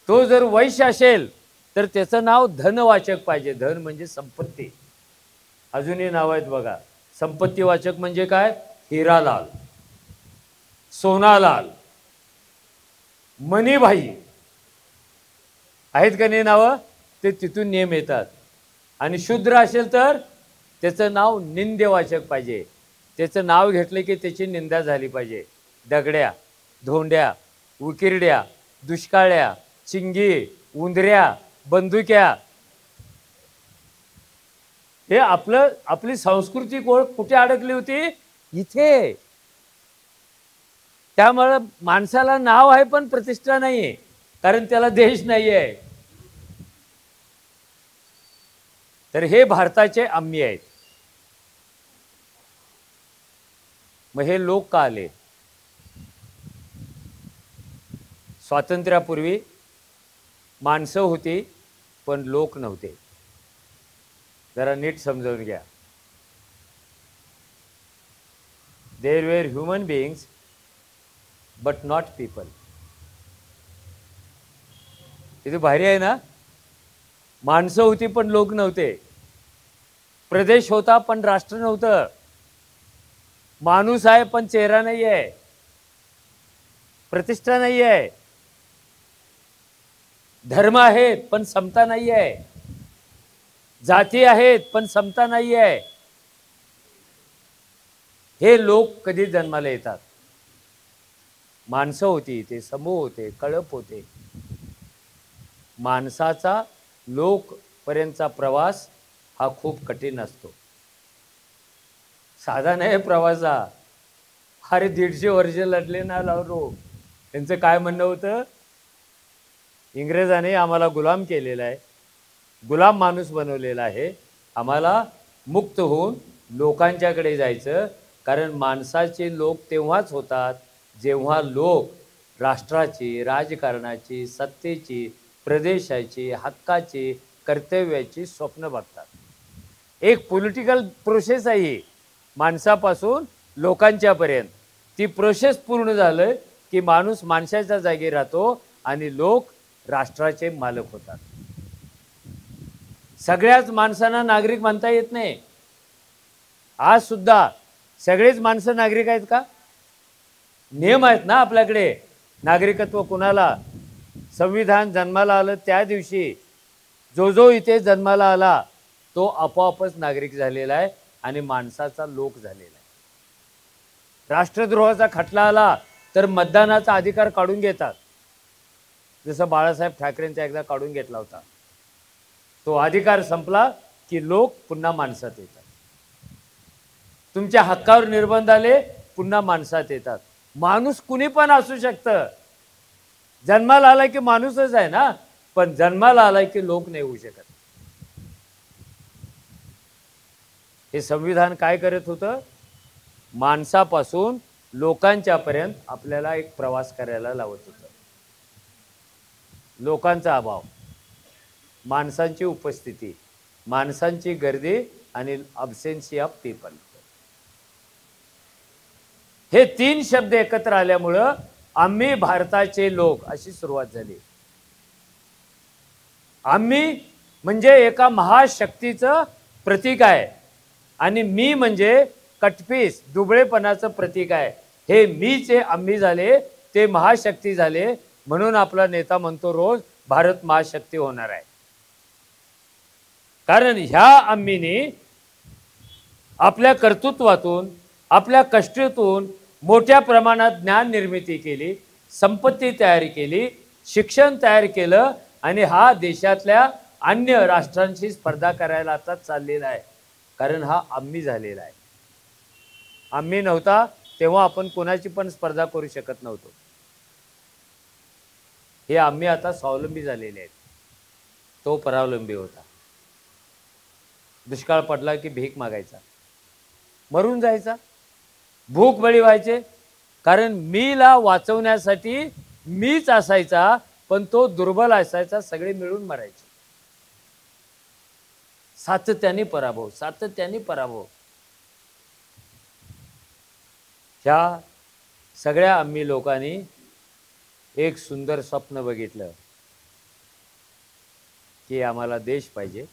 तो जर वैश्य असेल तर त्याचं नाव धनवाचक पाहिजे. धन म्हणजे संपत्ती. अजूनही नाव आहेत बघा. संपत्तीवाचक म्हणजे काय, हिरालाल, सोनालाल, मणिभाई आहेत का नाही नावं, ते तिथून नियम येतात. आणि शूद्र असेल तर त्याचं नाव निंदेवाचक पाहिजे. त्याचं नाव घेतलं की त्याची निंदा झाली पाहिजे. दगड्या, धोंड्या, उकिरड्या, दुष्काळ्या, चिंगी, उंदऱ्या, बंदुक्या, हे आपली सांस्कृतिक ओळख कुठे अडकली होती, इथे. त्यामुळे माणसाला नाव आहे पण प्रतिष्ठा नाहीये, कारण त्याला देश नाहीये. तर हे भारताचे आम्ही आहेत. मग हे लोक का आले? स्वातंत्र्यापूर्वी माणसं होती पण लोक नव्हते. जरा नीट समजावून घ्या. There were human beings but not people. किती भारी आहे ना. माणसं होती पण लोक नव्हते. प्रदेश होता पण राष्ट्र नव्हतं. माणूस आहे पण चेहरा नाही आहे, प्रतिष्ठा नाही आहे. धर्म आहेत पण समता नाही आहे. जाती आहेत पण समता नाही आहे. हे लोक कधी जन्माला येतात? माणसं होती, ते समूह होते, कळप होते. माणसाचा लोकपर्यंतचा प्रवास हा खूप कठीण असतो. साधा नाही प्रवासा. अरे 150 वर्ष लढले ना लावरो. त्यांचं काय म्हणणं होतं, इंग्रजाने आम्हाला गुलाम केलेला आहे, गुलाम माणूस बनवलेला आहे, आम्हाला मुक्त होऊन लोकांच्याकडे जायचं. कारण माणसाचे लोक तेव्हाच होतात जेव्हा लोक राष्ट्राची, राजकारणाची, सत्तेची, प्रदेशाची, हक्काची, कर्तव्याची स्वप्न बघतात. एक पॉलिटिकल प्रोसेस आहे माणसापासून लोकांच्यापर्यंत. ती प्रोसेस पूर्ण झालं की माणूस माणसाच्या जागी राहतो आणि लोक राष्ट्राचे मालक होतात. सगळ्याच माणसांना नागरिक म्हणता येत नाही. आज सुद्धा सगळेच माणसं नागरिक आहेत का? नियम आहेत ना आपल्याकडे. नागरिकत्व कुणाला? संविधान जन्माला आलं त्या दिवशी जो जो इथे जन्माला आला तो आपोआपच नागरिक झालेला आहे आणि माणसाचा लोक झालेला आहे. राष्ट्रद्रोहाचा खटला आला तर मतदानाचा अधिकार काढून घेतात. जसं बाळासाहेब ठाकरेंचा एकदा काढून घेतला होता. तो अधिकार संपला की लोक पुन्हा माणसात येतात. तुमच्या हक्कावर निर्बंध आले पुन्हा माणसात येतात. माणूस कुणी पण असू शकतं. जन्माला आलाय की माणूसच आहे ना, पण जन्माला आलाय की लोक नाही होऊ शकत. हे संविधान काय करत होतं? माणसापासून लोकांच्या पर्यंत आपल्याला एक प्रवास करायला लावत होतं. लोकांचा अभाव, माणसांची उपस्थिती, माणसांची गर्दी आणि अब्सेन्सी ऑफ पीपल, हे 3 शब्द एकत्र आल्यामुळं आम्ही भारताचे लोक अशी सुरुवात झाली. आम्ही म्हणजे एका महाशक्तीचं प्रतीक आहे आणि मी म्हणजे कटपीस, दुबळेपणाचं प्रतीक आहे. हे मीचे आम्ही झाले, ते महाशक्ती झाले. म्हणून आपला नेता म्हणतो रोज भारत महाशक्ती होणार आहे. कारण ह्या आम्हीने आपल्या कर्तृत्वातून, आपल्या कष्टातून मोठ्या प्रमाणात ज्ञान निर्मिती केली, संपत्ती तयार केली, शिक्षण तयार केलं आणि हा देशातल्या अन्य राष्ट्रांशी स्पर्धा करायला आता चाललेला आहे. कारण हा आम्ही झालेला आहे. आम्ही नव्हता तेव्हा आपण कोणाची पण स्पर्धा करू शकत नव्हतो. हे आम्ही आता स्वावलंबी झालेले आहेत. तो परावलंबी होता. दुष्काळ पडला की भीक मागायचा, मरून जायचा, भूक बळी व्हायचे. कारण मीला वाचवण्यासाठी मीच असायचा, पण तो दुर्बल असायचा, सगळे मिळून मरायचे. सातत्याने पराभव, सातत्याने पराभव. ह्या सगळ्या आम्ही लोकांनी एक सुंदर स्वप्न बघितलं की आम्हाला देश पाहिजे,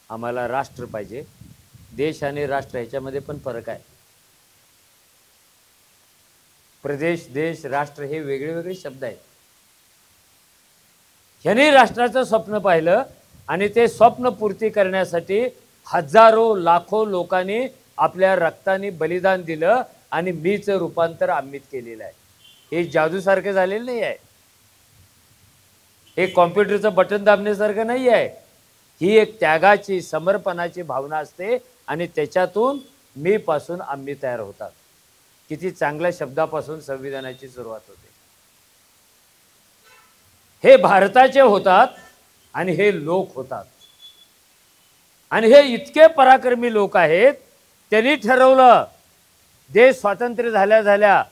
आम्हाला राष्ट्र पाहिजे. देश आणि राष्ट्र ह्याच्यामध्ये पण फरक आहे. प्रदेश, देश, राष्ट्र हे वेगळे वेगळे शब्द आहेत. ह्याने राष्ट्राचं स्वप्न पाहिलं आणि ते स्वप्न पूर्ती करण्यासाठी हजारो लाखो लोकांनी आपल्या रक्ताने बलिदान दिलं आणि मीचं रूपांतर आम्हीत केलेलं आहे. हे जादूसारखं झालेलं नाही आहे. हे कॉम्प्युटरचं बटन दाबण्यासारखं नाही आहे. ही एक त्यागाची, समर्पणाची भावना असते आणि त्याच्यातून मी पासून आम्ही तयार होतात. किती चांगल्या शब्दापासून संविधानाची सुरुवात होते. हे भारताचे होतात आणि हे लोक होतात. आणि हे इतके पराक्रमी लोक आहेत, त्यांनी ठरवलं देश स्वातंत्र्य झाल्या झाल्या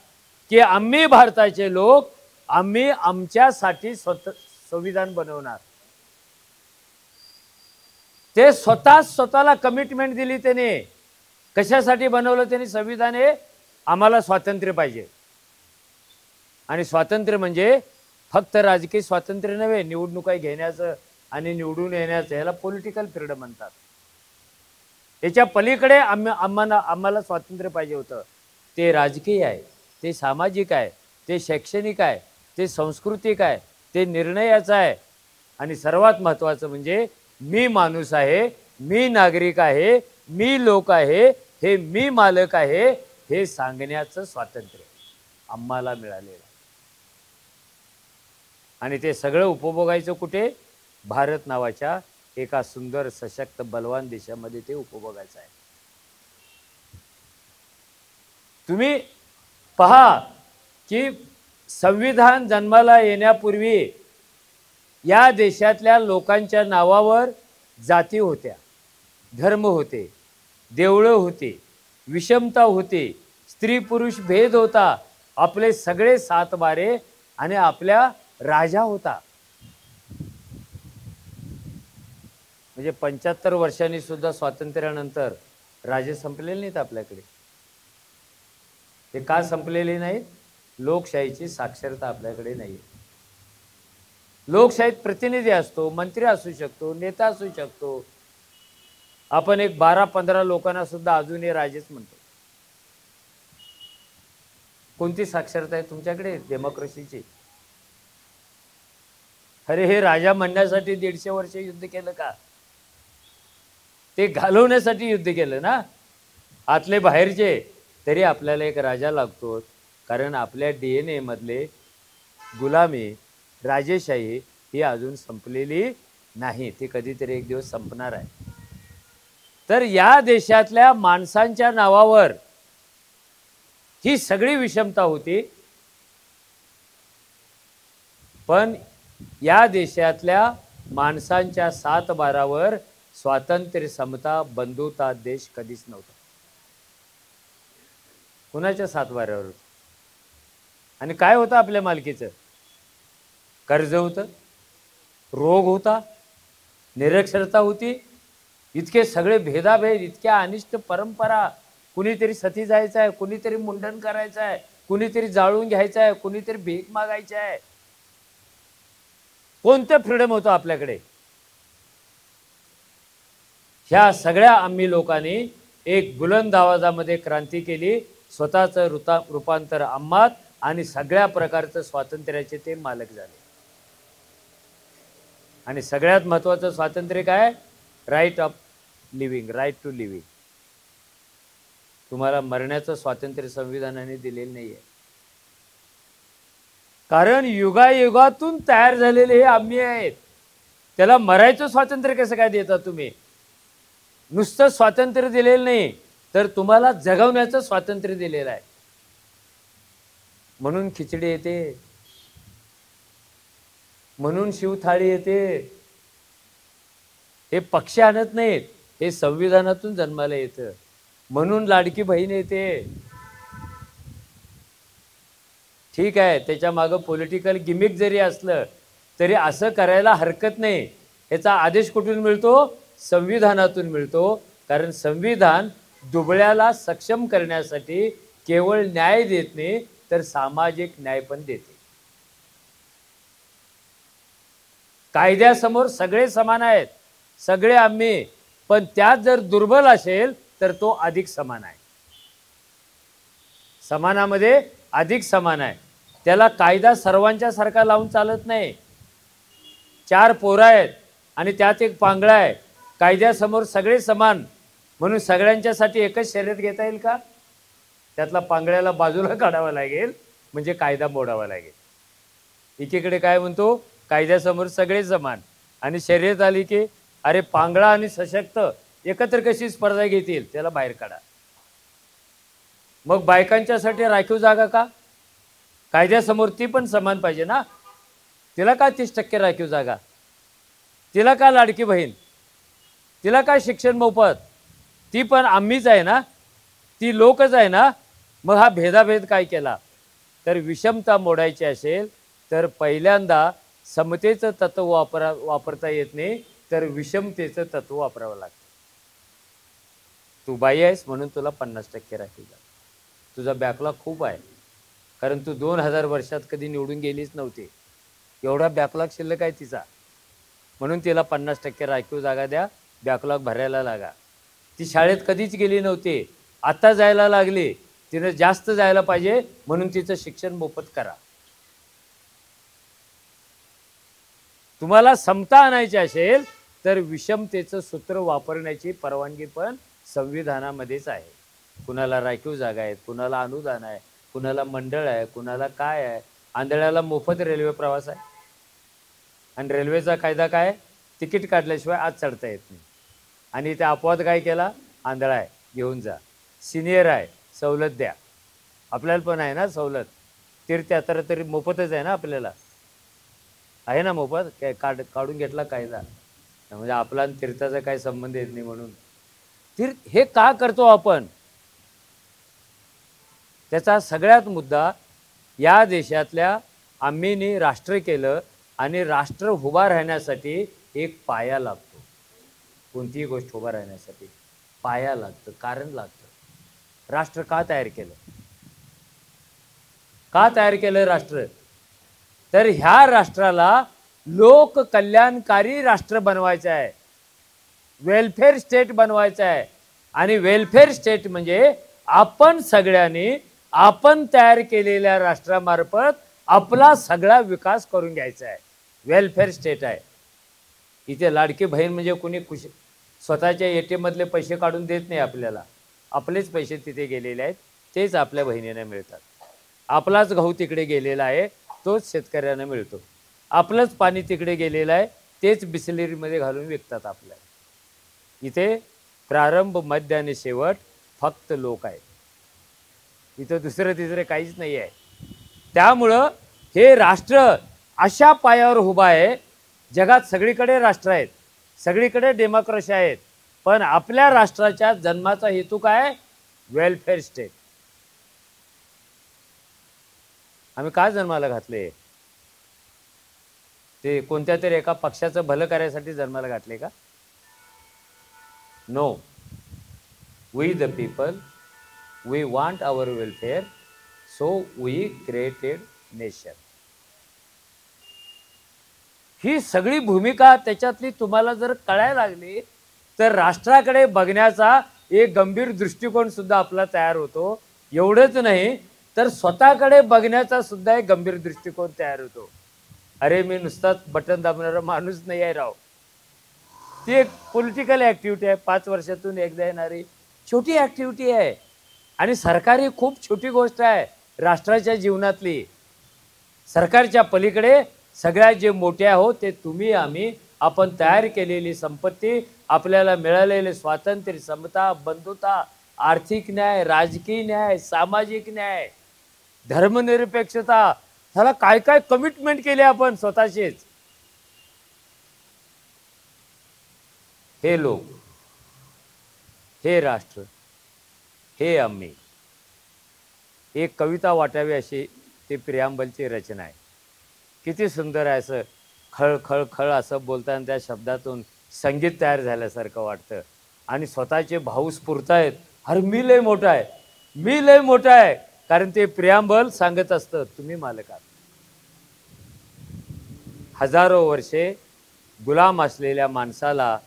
की आम्ही भारताचे लोक, आम्ही आमच्यासाठी संविधान बनवणार. ते स्वतःला कमिटमेंट दिली. त्याने कशासाठी बनवलं? त्यांनी संविधान हे आम्हाला स्वातंत्र्य पाहिजे. आणि स्वातंत्र्य म्हणजे फक्त राजकीय स्वातंत्र्य नव्हे, निवडणुका घेण्याचं आणि निवडून येण्याचं, याला पॉलिटिकल फ्रीडम म्हणतात. याच्या पलीकडे आम्हाला स्वातंत्र्य पाहिजे होतं. ते राजकीय आहे, ते सामाजिक आहे, ते शैक्षणिक आहे, ते सांस्कृतिक आहे, ते निर्णयाचं आहे. आणि सर्वात महत्त्वाचं म्हणजे मी माणूस आहे, मी नागरिक आहे, मी लोक आहे, हे मी मालक आहे, हे सांगण्याचं स्वातंत्र्य आम्हाला मिळालेलं. आणि ते सगळं उपभोगायचं कुठे? भारत नावाच्या एका सुंदर, सशक्त, बलवान देशामध्ये ते उपभोगायचं आहे. तुम्ही पहा की संविधान जन्माला येण्यापूर्वी या देशातल्या लोकांच्या नावावर जाती होत्या, धर्म होते, देवळं होती, विषमता होती, स्त्री पुरुष भेद होता, आपले सगळे सातबारे आणि आपल्या राजा होता. म्हणजे 75 वर्षांनी सुद्धा स्वातंत्र्यानंतर राजे संपलेले नाहीत आपल्याकडे. ते का संपलेले नाहीत? लोकशाहीची साक्षरता आपल्याकडे नाही. लोकशाहीत प्रतिनिधी असतो, मंत्री असू शकतो, नेता असू शकतो. आपण एक 12-15 लोकांना सुद्धा अजूनही राजेच म्हणतो. कोणती साक्षरता आहे तुमच्याकडे डेमोक्रेसीची? अरे हे राजा म्हणण्यासाठी 150 वर्ष युद्ध केलं का? ते घालवण्यासाठी युद्ध केलं ना, आतले बाहेरचे. तरी आपल्याला एक राजा लागतो, कारण आपल्या DNA मधले गुलामी, राजेशाही ही अजून संपलेली नाही. ती कधीतरी एक दिवस संपणार आहे. तर या देशातल्या माणसांच्या नावावर ही सगळी विषमता होती. पण या देशातल्या माणसांच्या सातबारावर स्वातंत्र्य, समता, बंधुता देश कधीच नव्हता. कुणाच्या सातबाऱ्यावर? आणि काय होतं आपल्या मालकीचं? कर्ज होतं, रोग होता, निरक्षरता होती, इतके सगळे भेदाभेद, इतक्या अनिष्ट परंपरा. कुणीतरी सती जायचं आहे, कुणीतरी मुंडन करायचं आहे, कुणीतरी जाळून घ्यायचं आहे, कुणीतरी भीक मागायचं आहे. कोणतं फ्रीडम होतं आपल्याकडे? ह्या सगळ्या आम्ही लोकांनी एक बुलंद आवाजामध्ये क्रांती केली. स्वतःचं रूपांतर आम्हात आणि सगळ्या प्रकारचं स्वातंत्र्याचे ते मालक झाले. आणि सगळ्यात महत्त्वाचं स्वातंत्र्य काय? Right of living, right to living. तुम्हाला मरण्याचं स्वातंत्र्य संविधानाने दिलेलं नाही आहे. कारण युगायुगातून तयार झालेले हे आम्ही आहेत. त्याला मरायचं स्वातंत्र्य कसं काय देता तुम्ही? नुसतं स्वातंत्र्य दिलेलं नाही, तर तुम्हाला जगवण्याचं स्वातंत्र्य दिलेलं आहे. म्हणून खिचडी येते, म्हणून शिवथाळी येते. हे पक्ष आणत नाहीत, हे संविधानातून जन्माला येतं. म्हणून लाडकी बहीण येते. ठीक आहे, त्याच्या मागं पॉलिटिकल गिमिक जरी असलं तरी असं करायला हरकत नाही. याचा आदेश कुठून मिळतो? संविधानातून मिळतो. कारण संविधान दुबळ्याला सक्षम करण्यासाठी केवळ न्याय देत नाही, तर सामाजिक न्याय पण देते. कायद्यासमोर सगळे समान आहेत, सगळे आम्ही. पण त्यात जर दुर्बल असेल तर तो अधिक समान आहे. समानामध्ये अधिक समान आहे. त्याला कायदा सर्वांच्या सारखा लावून चालत नाही. 4 पोरं आहेत आणि त्यात एक पांगळा आहे. कायद्यासमोर सगळे समान म्हणून सगळ्यांच्यासाठी एकच शर्यत घेता येईल का? त्यातला पांगळ्याला बाजूला काढावा लागेल, म्हणजे कायदा मोडावा लागेल. एकीकडे काय म्हणतो? कायद्यासमोर सगळे समान, आणि शर्यत आली की अरे पांगळा आणि सशक्त एकत्र कशी स्पर्धा घेतील, त्याला बाहेर काढा. मग बायकांच्यासाठी राखीव जागा का? कायद्यासमोर ती पण समान पाहिजे ना. तिला का 30% राखीव जागा? तिला का लाडकी बहीण? तिला का शिक्षण मोफत? ती पण आम्हीच आहे ना, ती लोकच आहे ना. मग हा भेदाभेद काय केला? तर विषमता मोडायची असेल तर पहिल्यांदा समतेचं तत्व वापरता येत नाही, तर विषमतेचं तत्व वापरावं लागतं. तू बाई आहेस म्हणून तुला 50% राखीव जागा. तुझा बॅकलॉग खूप आहे, कारण तू 2000 वर्षात कधी निवडून गेलीच नव्हती. एवढा बॅकलॉग शिल्लक आहे तिचा, म्हणून तिला 50% राखीव जागा द्या, बॅकलॉग भरायला लागा. ती शाळेत कधीच गेली नव्हती, आता जायला लागली. तिनं जास्त जायला पाहिजे म्हणून तिचं शिक्षण मोफत करा. तुम्हाला समता आणायची असेल तर विषमतेचं सूत्र वापरण्याची परवानगी पण संविधानामध्येच आहे. कुणाला राखीव जागा आहेत, कुणाला अनुदान आहे, कुणाला मंडळ आहे, कुणाला काय आहे. आंधळ्याला मोफत रेल्वे प्रवास आहे, आणि रेल्वेचा कायदा काय? तिकीट काढल्याशिवाय आत चढता येत नाही. आणि त्या अपवाद काय केला? आंधळा आहे घेऊन जा, सिनियर आहे सवलत द्या. आपल्याला पण आहे ना सवलत. तीर्थयात्रा तरी मोफतच आहे ना, आपल्याला आहे ना मोफत. काय काढून घेतला कायदा, म्हणजे आपला आणि तीर्थाचा काही संबंध येत नाही. म्हणून तीर्थ हे का करतो आपण? त्याचा सगळ्यात मुद्दा, या देशातल्या आम्हीनी राष्ट्र केलं, आणि राष्ट्र उभा राहण्यासाठी एक पाया लागतो. कोणतीही गोष्ट उभा राहण्यासाठी पाया लागतं, कारण लागतं. राष्ट्र का तयार केलं? का तयार केलं राष्ट्र? तर ह्या राष्ट्राला लोक कल्याणकारी राष्ट्र बनवायचं आहे, वेलफेअर स्टेट बनवायचं आहे. आणि वेलफेअर स्टेट म्हणजे आपण सगळ्यांनी आपण तयार केलेल्या राष्ट्रामार्फत आपला सगळा विकास करून घ्यायचा आहे. वेलफेअर स्टेट आहे. इथे लाडकी बहीण म्हणजे कोणी स्वतःच्या ATM मधले पैसे काढून देत नाही आपल्याला. आपलेच पैसे तिथे गेलेले आहेत, तेच आपल्या बहिणींना मिळतात. आपलाच गहू तिकडे गेलेला आहे, तोच शेतकऱ्यांना मिळतो. आपलंच पाणी तिकडे गेलेलं आहे, तेच बिस्लरीमध्ये घालून विकतात आपल्याला. इथे प्रारंभ, मध्य आणि शेवट फक्त लोक आहेत. इथं दुसरं तिसरं काहीच नाही आहे. त्यामुळं हे राष्ट्र अशा पायावर उभा आहे. जगात सगळीकडे राष्ट्र आहेत, सगळीकडे डेमोक्रेसी आहेत, पण आपल्या राष्ट्राच्या जन्माचा हेतू काय? Welfare state. आम्ही काय जन्माला घातले? ते कोणत्या तरी एका पक्षाचं भलं करायसाठी जन्माला घातले का? No. We the people, we want our welfare, so we created nation. ही सगळी भूमिका त्याच्यातली तुम्हाला जर कळायला लागली तर राष्ट्राकडे बघण्याचा एक गंभीर दृष्टिकोन सुद्धा आपला तयार होतो. एवढंच नाही तर स्वतःकडे बघण्याचा सुद्धा एक गंभीर दृष्टिकोन तयार होतो. अरे मी नुसताच बटन दाबणारा माणूस नाही आहे राव. ती एक पॉलिटिकल ॲक्टिव्हिटी आहे, 5 वर्षातून एकदा येणारी छोटी ॲक्टिव्हिटी आहे. आणि सरकार ही खूप छोटी गोष्ट आहे राष्ट्राच्या जीवनातली. सरकारच्या पलीकडे सगळ्यात जे मोठे आहोत ते तुम्ही आम्ही, आपण तयार केलेली संपत्ती, आपल्याला मिळालेले स्वातंत्र्य, समता, बंधुता, आर्थिक न्याय, राजकीय न्याय, सामाजिक न्याय, धर्मनिरपेक्षता, ह्याला काय काय कमिटमेंट केले आपण स्वतःचेच. हे लोक, हे राष्ट्र, हे आम्ही. एक कविता वाटावी अशी ती प्रियांबलची रचना आहे. किती सुंदर आहे. असं खळ खळ खळ असं बोलताना त्या शब्दातून संगीत तयार झाल्यासारखं वाटतं. आणि स्वतःचे भाऊ स्फुरतायत, अरे मी लय मोठा आहे, मी लय मोठा आहे. कारण ते प्रियांबल सांगत असतं तुम्ही मालक आहात. हजारो वर्षे गुलाम असलेल्या माणसाला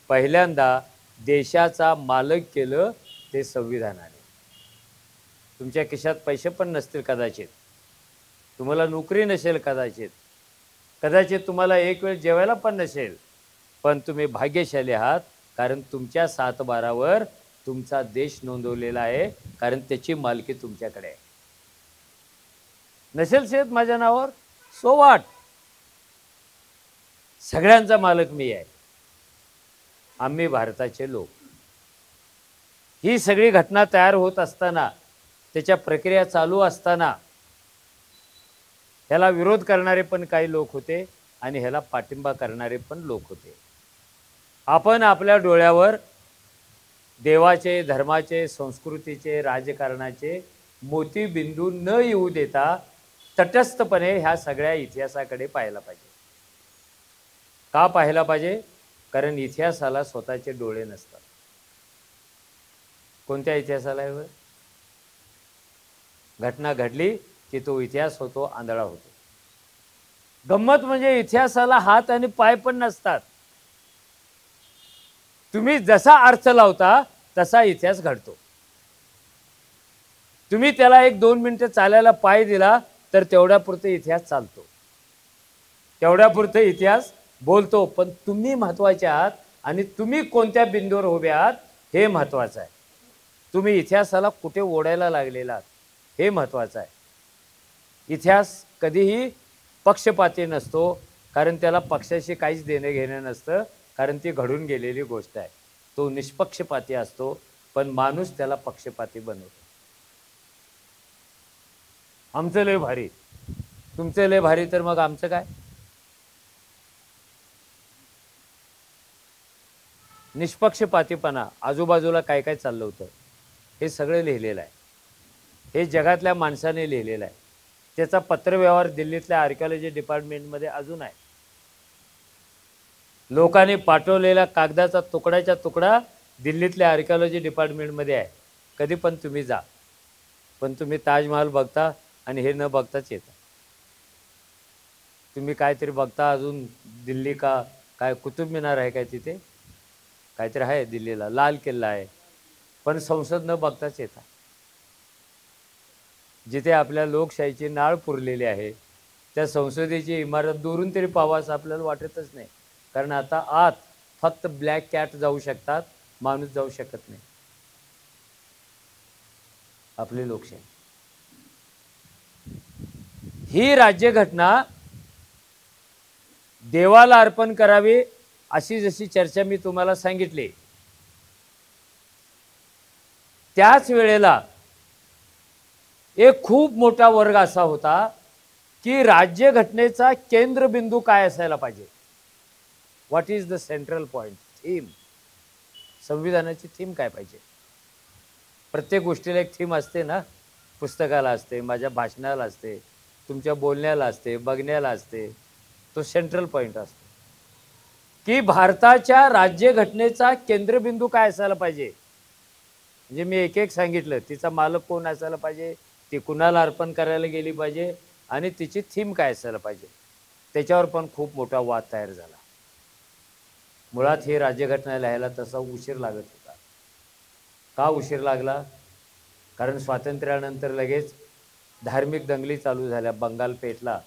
पहिल्यांदा देशाचा मालक केलं ते संविधानाने. तुमच्या खिशात पैसे पण नसतील कदाचित, तुम्हाला नोकरी नसेल कदाचित, कदाचित तुम्हाला एक वेळ जेवायला पण नसेल, पण तुम्ही भाग्यशाली आहात. कारण तुमच्या 7/12वर तुमचा देश नोंदवलेला आहे, कारण त्याची मालकी तुमच्याकडे आहे. नसेल शेत माझ्या नावावर, सो व्हॉट, सगळ्यांचा मालक मी आहे. आम्ही भारताचे लोक. ही सगळी घटना तयार होत असताना, त्याच्या प्रक्रिया चालू असताना ह्याला विरोध करणारे पण काही लोक होते आणि ह्याला पाठिंबा करणारे पण लोक होते. आपण आपल्या डोळ्यावर देवाचे, धर्माचे, संस्कृतीचे, राजकारणाचे मोतीबिंदू न येऊ देता तटस्थपणे ह्या सगळ्या इतिहासाकडे पाहायला पाहिजे. का पाहायला पाहिजे? कारण इतिहासाला स्वतःचे डोळे नसतात. कोणत्या इतिहासाला आहे? घटना घडली की तो इतिहास होतो, आंधळा होतो. गंमत म्हणजे इतिहासाला हात आणि पाय पण नसतात. तुम्ही जसा अर्थ लावता तसा इतिहास घडतो. तुम्ही त्याला 1-2 मिनिटं चालायला पाय दिला तर तेवढ्यापुरते इतिहास चालतो, तेवढ्यापुरते इतिहास बोलतो. पण तुम्ही महत्त्वाचे आहात आणि तुम्ही कोणत्या बिंदूवर उभे आहात हे महत्त्वाचं आहे. तुम्ही इतिहासाला कुठे ओढायला लागलेला आहात हे महत्त्वाचं आहे. इतिहास कधीही पक्षपाती नसतो, कारण त्याला पक्षाशी काहीच देणं घेणं नसतं, कारण ती घडून गेलेली गोष्ट आहे. तो निष्पक्षपाती असतो, पण माणूस त्याला पक्षपाती बनवतो. आमचं लय भारी, तुमचं लय भारी, तर मग आमचं काय? निष्पक्षपातीपणा, आजूबाजूला काय काय चाललं होतं हे सगळं लिहिलेलं आहे. हे जगातल्या माणसाने लिहिलेलं आहे. त्याचा पत्रव्यवहार दिल्लीतल्या आर्किओलॉजी डिपार्टमेंटमध्ये अजून आहे. लोकांनी पाठवलेला कागदाचा तुकड्याच्या तुकडा दिल्लीतल्या आर्किओलॉजी डिपार्टमेंटमध्ये आहे. कधी पण तुम्ही जा, पण तुम्ही ताजमहाल बघता आणि हे न बघताच येतं. तुम्ही काहीतरी बघता अजून, दिल्ली का काय कुतुब मिनार आहे काय, तिथे काहीतरी आहे दिल्लीला, लाल किल्ला आहे, पण संसद न बघताच येतात. जिथे आपल्या लोकशाहीची नाळ पुरलेली आहे त्या संसदेची इमारत दुरून तरी पाहावं आपल्याला वाटतच नाही. कारण आता आत फक्त ब्लॅक कॅट जाऊ शकतात, माणूस जाऊ शकत नाही. आपली लोकशाही ही राज्यघटना देवाला अर्पण करावी अशी जशी चर्चा मी तुम्हाला सांगितली, त्याच वेळेला एक खूप मोठा वर्ग असा होता की राज्यघटनेचा केंद्रबिंदू काय असायला पाहिजे. What is the central point, theme, संविधानाची थीम काय पाहिजे. प्रत्येक गोष्टीला एक थीम असते ना, पुस्तकाला असते, माझ्या भाषणाला असते, तुमच्या बोलण्याला असते, बघण्याला असते. तो सेंट्रल पॉइंट असतो की भारताच्या राज्यघटनेचा केंद्रबिंदू काय असायला पाहिजे. म्हणजे मी एक एक सांगितलं, तिचा मालक कोण असायला पाहिजे, ती कुणाला अर्पण करायला गेली पाहिजे आणि तिची थीम काय असायला पाहिजे. त्याच्यावर पण खूप मोठा वाद तयार झाला. मुळात ही राज्यघटना लिहायला तसा उशीर लागत होता. का उशीर लागला? कारण स्वातंत्र्यानंतर लगेच धार्मिक दंगली चालू झाल्या. बंगाल पेटला.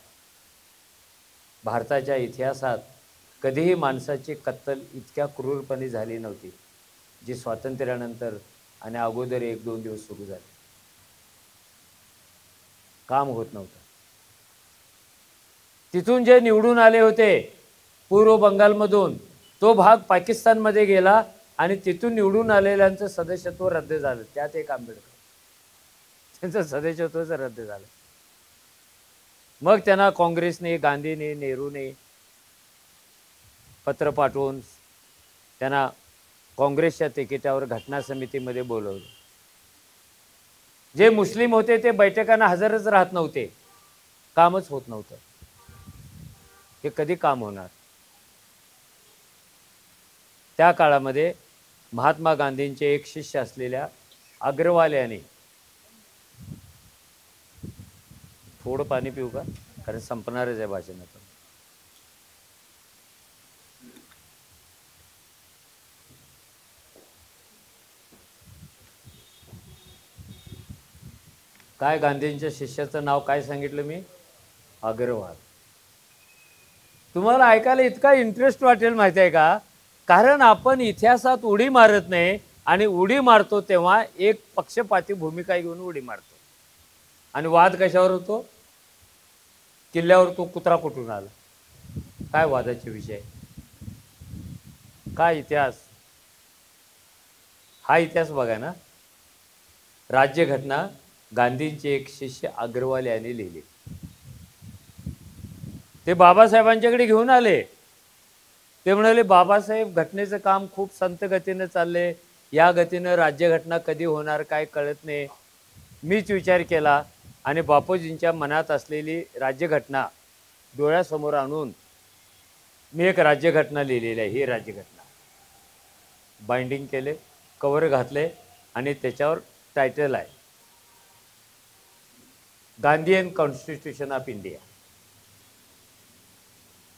भारताच्या इतिहासात कधीही माणसाची कत्तल इतक्या क्रूरपणे झाली नव्हती जी स्वातंत्र्यानंतर आणि अगोदर 1-2 दिवस सुरू झाली. काम होत नव्हतं. तिथून जे निवडून आले होते पूर्व बंगालमधून, तो भाग पाकिस्तानमध्ये गेला आणि तिथून निवडून आलेल्यांचं सदस्यत्व रद्द झालं. त्यात एक आंबेडकर, त्यांचं सदस्यत्वच रद्द झालं. मग त्यांना काँग्रेसने, गांधीने, नेहरूने पत्र पाठवून त्यांना काँग्रेसच्या तिकिटावर घटना समितीमध्ये बोलवलं. जे मुस्लिम होते ते बैठकांना हजरच राहत नव्हते, कामच होत नव्हतं. हे कधी काम होणार? त्या काळामध्ये महात्मा गांधींचे एक शिष्य असलेल्या अग्रवाल यांनी, थोडं पाणी पिऊ का, कारण संपणारच आहे भाषणाचं. काय गांधींच्या शिष्याचं नाव काय सांगितलं मी? अग्रवाल. तुम्हाला ऐकायला इतका इंटरेस्ट वाटेल माहिती आहे का? कारण आपण इतिहासात उडी मारत नाही आणि उडी मारतो तेव्हा एक पक्षपाती भूमिका घेऊन उडी मारतो. आणि वाद कशावर होतो? किल्ल्यावर तो कुत्रा कुठून आला, काय वादाचे विषय, काय इतिहास? हा इतिहास बघा ना. राज्यघटना गांधींचे एक शिष्य अग्रवाल यांनी लिहिली. ते बाबासाहेबांच्याकडे घेऊन आले. ते म्हणाले, बाबासाहेब, घटनेचं काम खूप संत गतीनं चालले, या गतीनं राज्यघटना कधी होणार काय कळत नाही. मीच विचार केला आणि बापूजींच्या मनात असलेली राज्यघटना डोळ्यासमोर आणून मी एक राज्यघटना लिहिलेली आहे. ही राज्यघटना बाइंडिंग केले, कव्हर घातले आणि त्याच्यावर टायटल आहे गांधीयन कॉन्स्टिट्यूशन ऑफ इंडिया,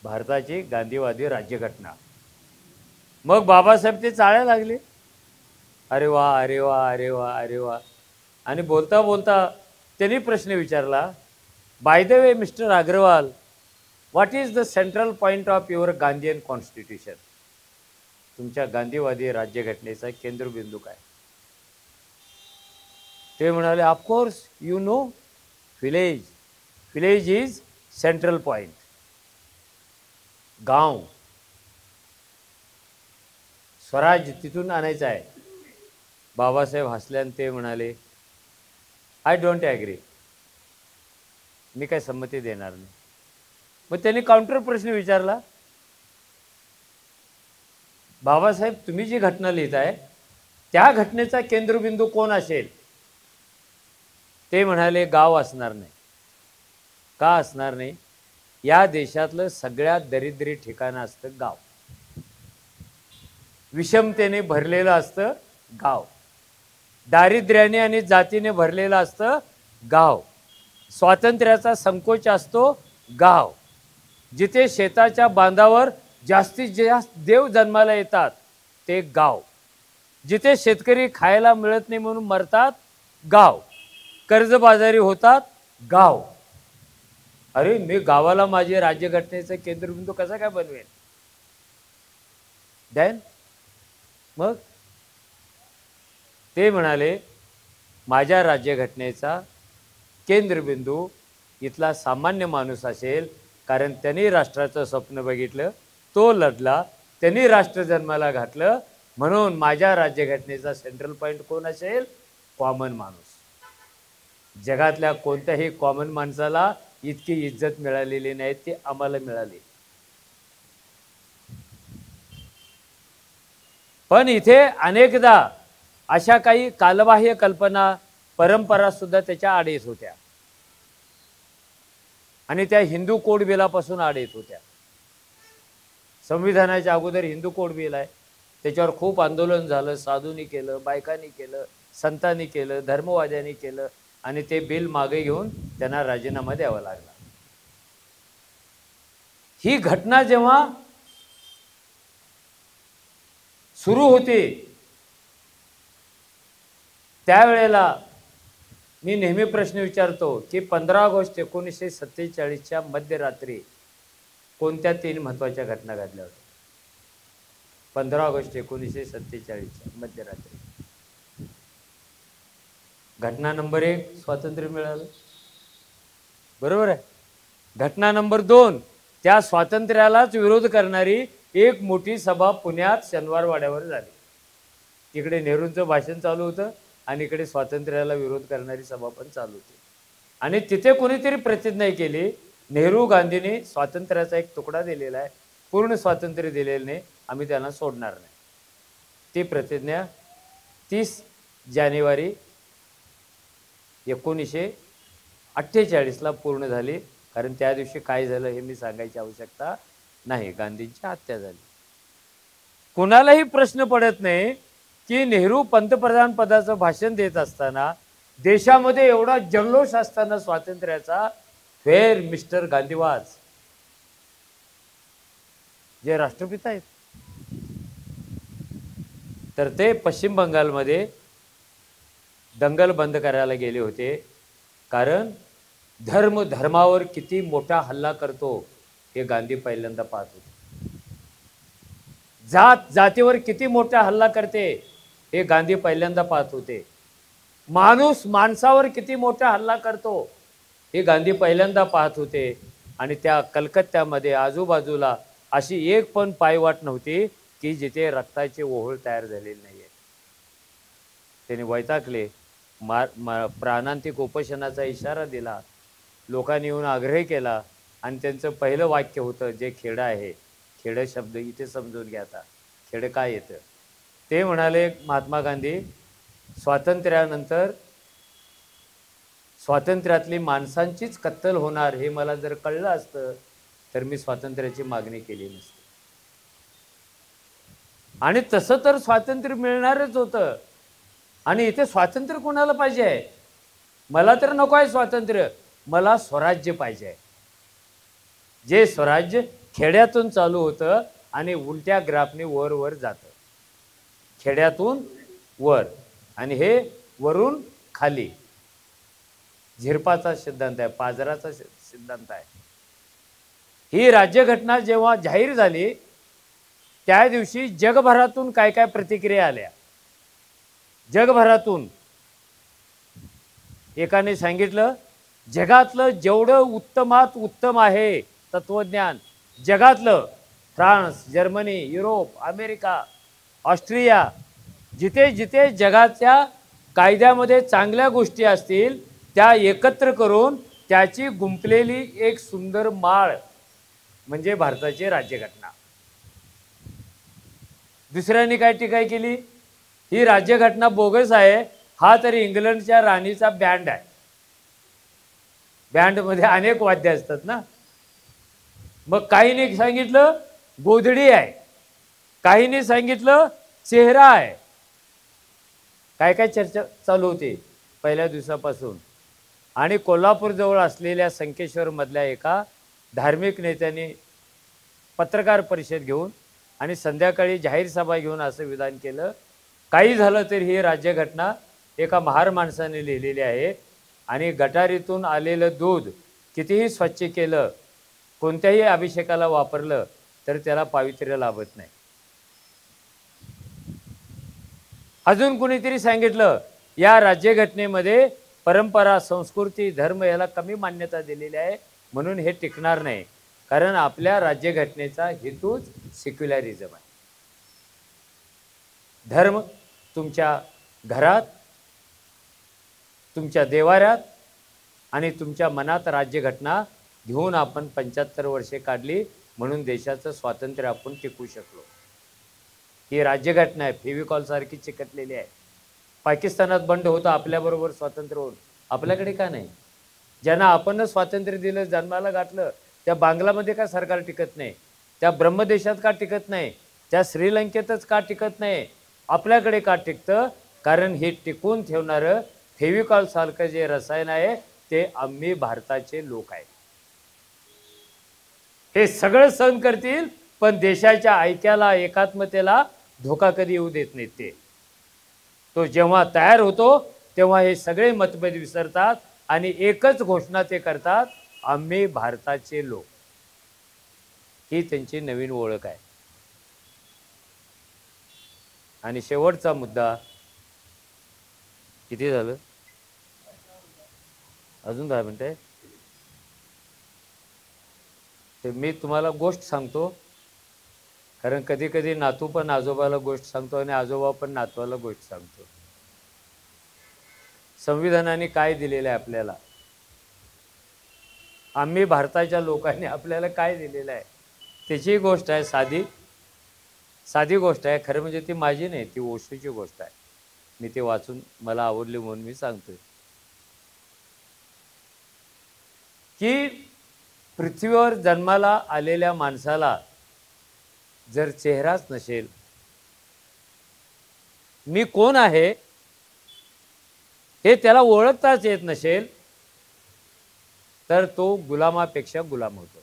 भारताची गांधीवादी राज्यघटना. मग बाबासाहेब ते चाळायला लागले. अरे वा, अरे वा, अरे वा, अरे वा. आणि बोलता बोलता त्यांनी प्रश्न विचारला, by the way mister Agarwal, what is the central point of your Gandhian constitution? तुमच्या गांधीवादी राज्यघटनेचा केंद्रबिंदू काय? ते म्हणाले, of course you know, village. Village is central point. गांव, स्वराज तिथून आणायचं आहे. बाबासाहेब हसल्याने ते म्हणाले, आय डोंट ॲग्री, मी काय संमती देणार नाही. मग त्यांनी काउंटर प्रश्न विचारला, बाबासाहेब, तुम्ही जी घटना लिहित आहे त्या घटनेचा केंद्रबिंदू कोण असेल? ते म्हणाले, गाव असणार नाही. का असणार नाही? या देशातलं सगळ्यात दरिद्री ठिकाण असतं गाव, विषमतेने भरलेलं असतं गाव, दारिद्र्याने आणि जातीने भरलेलं असतं गाव, स्वातंत्र्याचा संकोच असतो गाव, जिथे शेताच्या बांधावर जास्तीत जास्त देव जन्माला येतात ते गाव, जिथे शेतकरी खायला मिळत नाही म्हणून मरतात गाव, कर्जबाजारी होतात गाव. अरे, मी गावाला माझे राज्यघटनेचा केंद्रबिंदू कसा काय बनवेन? देन मग ते म्हणाले, माझ्या राज्यघटनेचा केंद्रबिंदू इथला सामान्य माणूस असेल, कारण त्यांनी राष्ट्राचं स्वप्न बघितलं, तो लढला, त्यांनी राष्ट्र जन्माला घातलं, म्हणून माझ्या राज्यघटनेचा सेंट्रल पॉइंट कोण असेल? कॉमन माणूस. जगातल्या कोणत्याही कॉमन माणसाला इतकी इज्जत मिळालेली नाही, ती आम्हाला मिळाली. पण इथे अनेकदा अशा काही कालबाह्य कल्पना, परंपरा सुद्धा त्याच्या आड येत होत्या आणि त्या हिंदू कोड बिलापासून आड येत होत्या. संविधानाच्या अगोदर हिंदू कोड बिल आहे, त्याच्यावर खूप आंदोलन झालं, साधूंनी केलं, बायकांनी केलं, संतांनी केलं, धर्मवाद्यांनी केलं आणि ते बिल मागे घेऊन त्यांना राजीनामा द्यावा लागला. ही घटना जेव्हा सुरू होती त्यावेळेला मी नेहमी प्रश्न विचारतो की 15 ऑगस्ट 1947च्या मध्यरात्री कोणत्या 3 महत्त्वाच्या घटना घडल्या होत्या? 15 ऑगस्ट 1947 मध्यरात्री. घटना नंबर 1 स्वातंत्र्य मिळालं, बरोबर आहे. घटना नंबर 2 त्या स्वातंत्र्यालाच विरोध करणारी एक मोठी सभा पुण्यात शनिवारवाड्यावर झाली. इकडे नेहरूंचं भाषण चालू होतं आणि इकडे स्वातंत्र्याला विरोध करणारी सभा पण चालू होती. आणि तिथे कोणीतरी प्रतिज्ञा केली, नेहरू गांधींनी स्वातंत्र्याचा एक तुकडा दिलेला आहे, पूर्ण स्वातंत्र्य दिलेलं नाही, आम्ही त्यांना सोडणार नाही. ती प्रतिज्ञा 30 जानेवारी 1948ला पूर्ण झाली. कारण त्या दिवशी काय झालं हे मी सांगायची आवश्यकता नाही. गांधींची हत्या झाली. कुणालाही प्रश्न पडत नाही की नेहरू पंतप्रधान पदाचं भाषण देत असताना, देशामध्ये एवढा जल्लोष असताना स्वातंत्र्याचा, फेर मिस्टर गांधीवाज जे राष्ट्रपिता आहेत, तर ते पश्चिम बंगालमध्ये दंगल बंद करायला गेले होते. कारण धर्म धर्मावर किती मोठा हल्ला करतो हे गांधी पहिल्यांदा पाहत होते. जात जातीवर किती मोठा हल्ला करते हे गांधी पहिल्यांदा पाहत होते. माणूस माणसावर किती मोठा हल्ला करतो हे गांधी पहिल्यांदा पाहत होते. आणि त्या कलकत्त्यामध्ये आजूबाजूला अशी एक पण पायवाट नव्हती की जिथे रक्ताचे ओहळ तयार झालेले नाहीये. त्यांनी वैतागले, प्राणांतिक उपोषणाचा इशारा दिला, लोकांनी येऊन आग्रह केला. आणि त्यांचं पहिलं वाक्य होतं, जे खेडं आहे, खेडं शब्द इथे समजून घ्या. आता खेडं काय येतं ते म्हणाले, महात्मा गांधी, स्वातंत्र्यानंतर स्वातंत्र्यातली माणसांचीच कत्तल होणार हे मला जर कळलं असतं तर मी स्वातंत्र्याची मागणी केली नसती. आणि तसं तर स्वातंत्र्य मिळणारच होतं. आणि इथे स्वातंत्र्य कोणाला पाहिजे आहे? मला तर नको आहे स्वातंत्र्य, मला स्वराज्य पाहिजे आहे. जे स्वराज्य खेड्यातून चालू होतं आणि उलट्या ग्राफने वर वर जातं, खेड्यातून वर, आणि हे वरून खाली. झिरपाचा सिद्धांत आहे, पाजराचा सिद्धांत आहे. ही राज्यघटना जेव्हा जाहीर झाली त्या दिवशी जगभरातून काय काय प्रतिक्रिया आल्या. जगभरातून एकाने सांगितलं, जगातलं जेवढं उत्तमात उत्तम आहे तत्वज्ञान, जगातलं France, Germany, Europe, America, Austria, जिथे जिथे जगाच्या कायद्यामध्ये चांगल्या गोष्टी असतील त्या एकत्र करून त्याची गुंपलेली एक सुंदर माळ म्हणजे भारताची राज्यघटना. दुसऱ्यांनी काय टीका केली, ही राज्यघटना बोगस आहे, हा तरी इंग्लंडच्या राणीचा बँड आहे. बँडमध्ये अनेक वाद्य असतात ना. मग काहींनी सांगितलं गोधडी आहे, काहींनी सांगितलं चेहरा आहे. काय काय चर्चा चालू होती पहिल्या दिवसापासून. आणि कोल्हापूर जवळ असलेल्या संकेश्वर मधल्या एका धार्मिक नेत्यांनी पत्रकार परिषद घेऊन आणि संध्याकाळी जाहीर सभा घेऊन असं विधान केलं, काही झालं तरी ही राज्यघटना एका महार माणसाने लिहिलेली आहे आणि गटारीतून आलेलं दूध कितीही स्वच्छ केलं, कोणत्याही अभिषेकाला वापरलं तर त्याला पावित्र्य लाभत नाही. अजून कुणीतरी सांगितलं, या राज्यघटनेमध्ये परंपरा, संस्कृती, धर्म याला कमी मान्यता दिलेली आहे, म्हणून हे टिकणार नाही. कारण आपल्या राज्यघटनेचा हेतूच सेक्युलरिझम आहे. धर्म तुमच्या घरात, तुमच्या देवाऱ्यात आणि तुमच्या मनात राज्यघटना घेऊन आपण 75 वर्षे काढली, म्हणून देशाचं स्वातंत्र्य आपण टिकवू शकलो. ही राज्यघटना आहे, फेविकॉल सारखी चिकटलेली आहे. पाकिस्तानात बंड होतं आपल्याबरोबर स्वातंत्र्य होऊन, आपल्याकडे का नाही? ज्यांना आपणच स्वातंत्र्य दिलं, जन्माला घातलं, त्या बांगलामध्ये का सरकार टिकत नाही? त्या ब्रह्मदेशात का टिकत नाही? त्या श्रीलंकेतच का टिकत नाही? आपल्याकडे का टिकतं? कारण हे टिकून ठेवणारं फेविकॉल सारखं जे रसायन आहे ते आम्ही भारताचे लोक आहेत. हे सगळं सहन करतील, पण देशाच्या ऐक्याला, एकात्मतेला धोका कधी येऊ देत नाहीत. तो जेव्हा तयार होतो तेव्हा हे सगळे मतभेद विसरतात आणि एकच घोषणा ते करतात, आम्ही भारताचे लोक. ही त्यांची नवीन ओळख आहे. आणि शेवटचा मुद्दा, किती झालं? अजून 10 मिनिटं आहे. तर मी तुम्हाला गोष्ट सांगतो, कारण कधी कधी नातू पण आजोबाला गोष्ट सांगतो आणि आजोबा पण नातवाला गोष्ट सांगतो. संविधानाने काय दिलेलं आहे आपल्याला, आम्ही भारताच्या लोकांनी आपल्याला काय दिलेलं आहे, त्याची गोष्ट आहे. साधी गोष्ट आहे. खरं म्हणजे ती माझी नाही, ती ओशोची गोष्ट आहे. मी ते वाचून मला आवडली म्हणून मी सांगतोय की पृथ्वीवर जन्माला आलेल्या माणसाला जर चेहराच नसेल, मी कोण आहे हे त्याला ओळखताच येत नसेल, तर तो गुलामापेक्षा गुलाम होतो.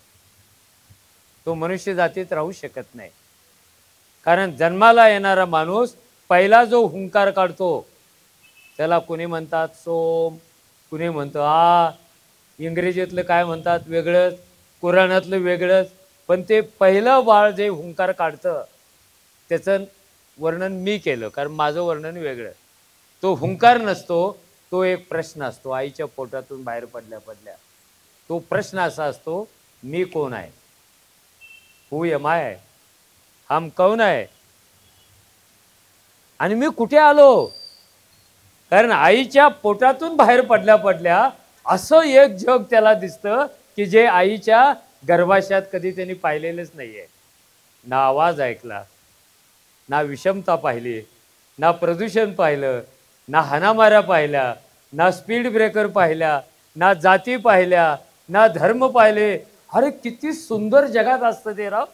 तो मनुष्य जातीत राहू शकत नाही. कारण जन्माला येणारा माणूस पहिला जो हुंकार काढतो त्याला कुणी म्हणतात सोम, कुणी म्हणतो इंग्रजीतलं काय म्हणतात वेगळंच, कुराणातलं वेगळंच, पण ते पहिलं बाळ जे हुंकार काढतं त्याचं वर्णन मी केलं, कारण माझं वर्णन वेगळं. तो हुंकार नसतो, तो एक प्रश्न असतो. आईच्या पोटातून बाहेर पडल्या पडल्या तो प्रश्न असा असतो, मी कोण आहे, हू एम आय, हम कौन आहे, आणि मी कुठे आलो. कारण आईच्या पोटातून बाहेर पडल्या पडल्या असं एक जग त्याला दिसतं की जे आईच्या गर्भाशयात कधी त्यांनी पाहिलेलंच नाहीये. ना आवाज ऐकला, ना विषमता पाहिली, ना प्रदूषण पाहिलं, ना हाणामाऱ्या पाहिल्या, ना स्पीड ब्रेकर पाहिल्या, ना जाती पाहिल्या, ना धर्म पाहिले. अरे किती सुंदर जगात असतं ते राव.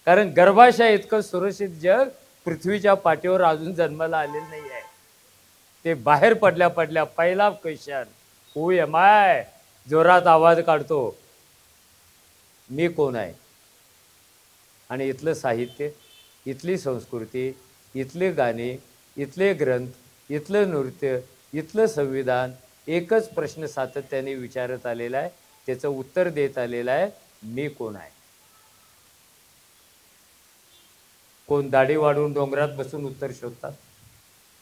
कारण गर्भाशय इतकं सुरक्षित जग पृथ्वीच्या पाठीवर अजून जन्माला आलेलं नाही आहे. ते बाहेर पडल्या पडल्या पहिला क्वेश्चन, हू एम आय, जोरात आवाज काढतो, मी कोण आहे. आणि इथलं साहित्य, इथली संस्कृती, इथले गाणे, इथले ग्रंथ, इथलं नृत्य, इथलं संविधान एकच प्रश्न सातत्याने विचारत आलेला आहे, त्याचं उत्तर देत आलेलं आहे, मी कोण आहे. कोण दाढी वाढवून डोंगरात बसून उत्तर शोधतात,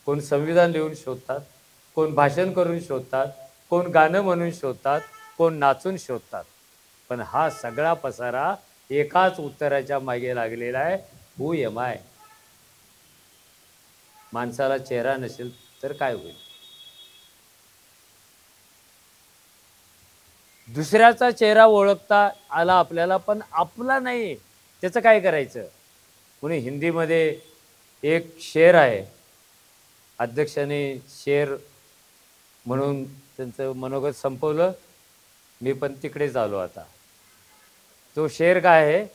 कोण संविधान लिहून शोधतात, कोण भाषण करून शोधतात, कोण गाणं म्हणून शोधतात, कोण नाचून शोधतात. पण हा सगळा पसारा एकाच उत्तराच्या मागे लागलेला आहे, हू एम आय. माणसाला चेहरा नसेल तर काय होईल. दुसऱ्याचा चेहरा ओळखता आला आपल्याला, पण आपला नाही, त्याचं काय करायचं. म्हणून हिंदीमध्ये एक शेर आहे, अध्यक्षाने शेर म्हणून त्यांचं मनोगत संपवलं, मी पण तिकडेच आलो आता. तो शेर काय आहे,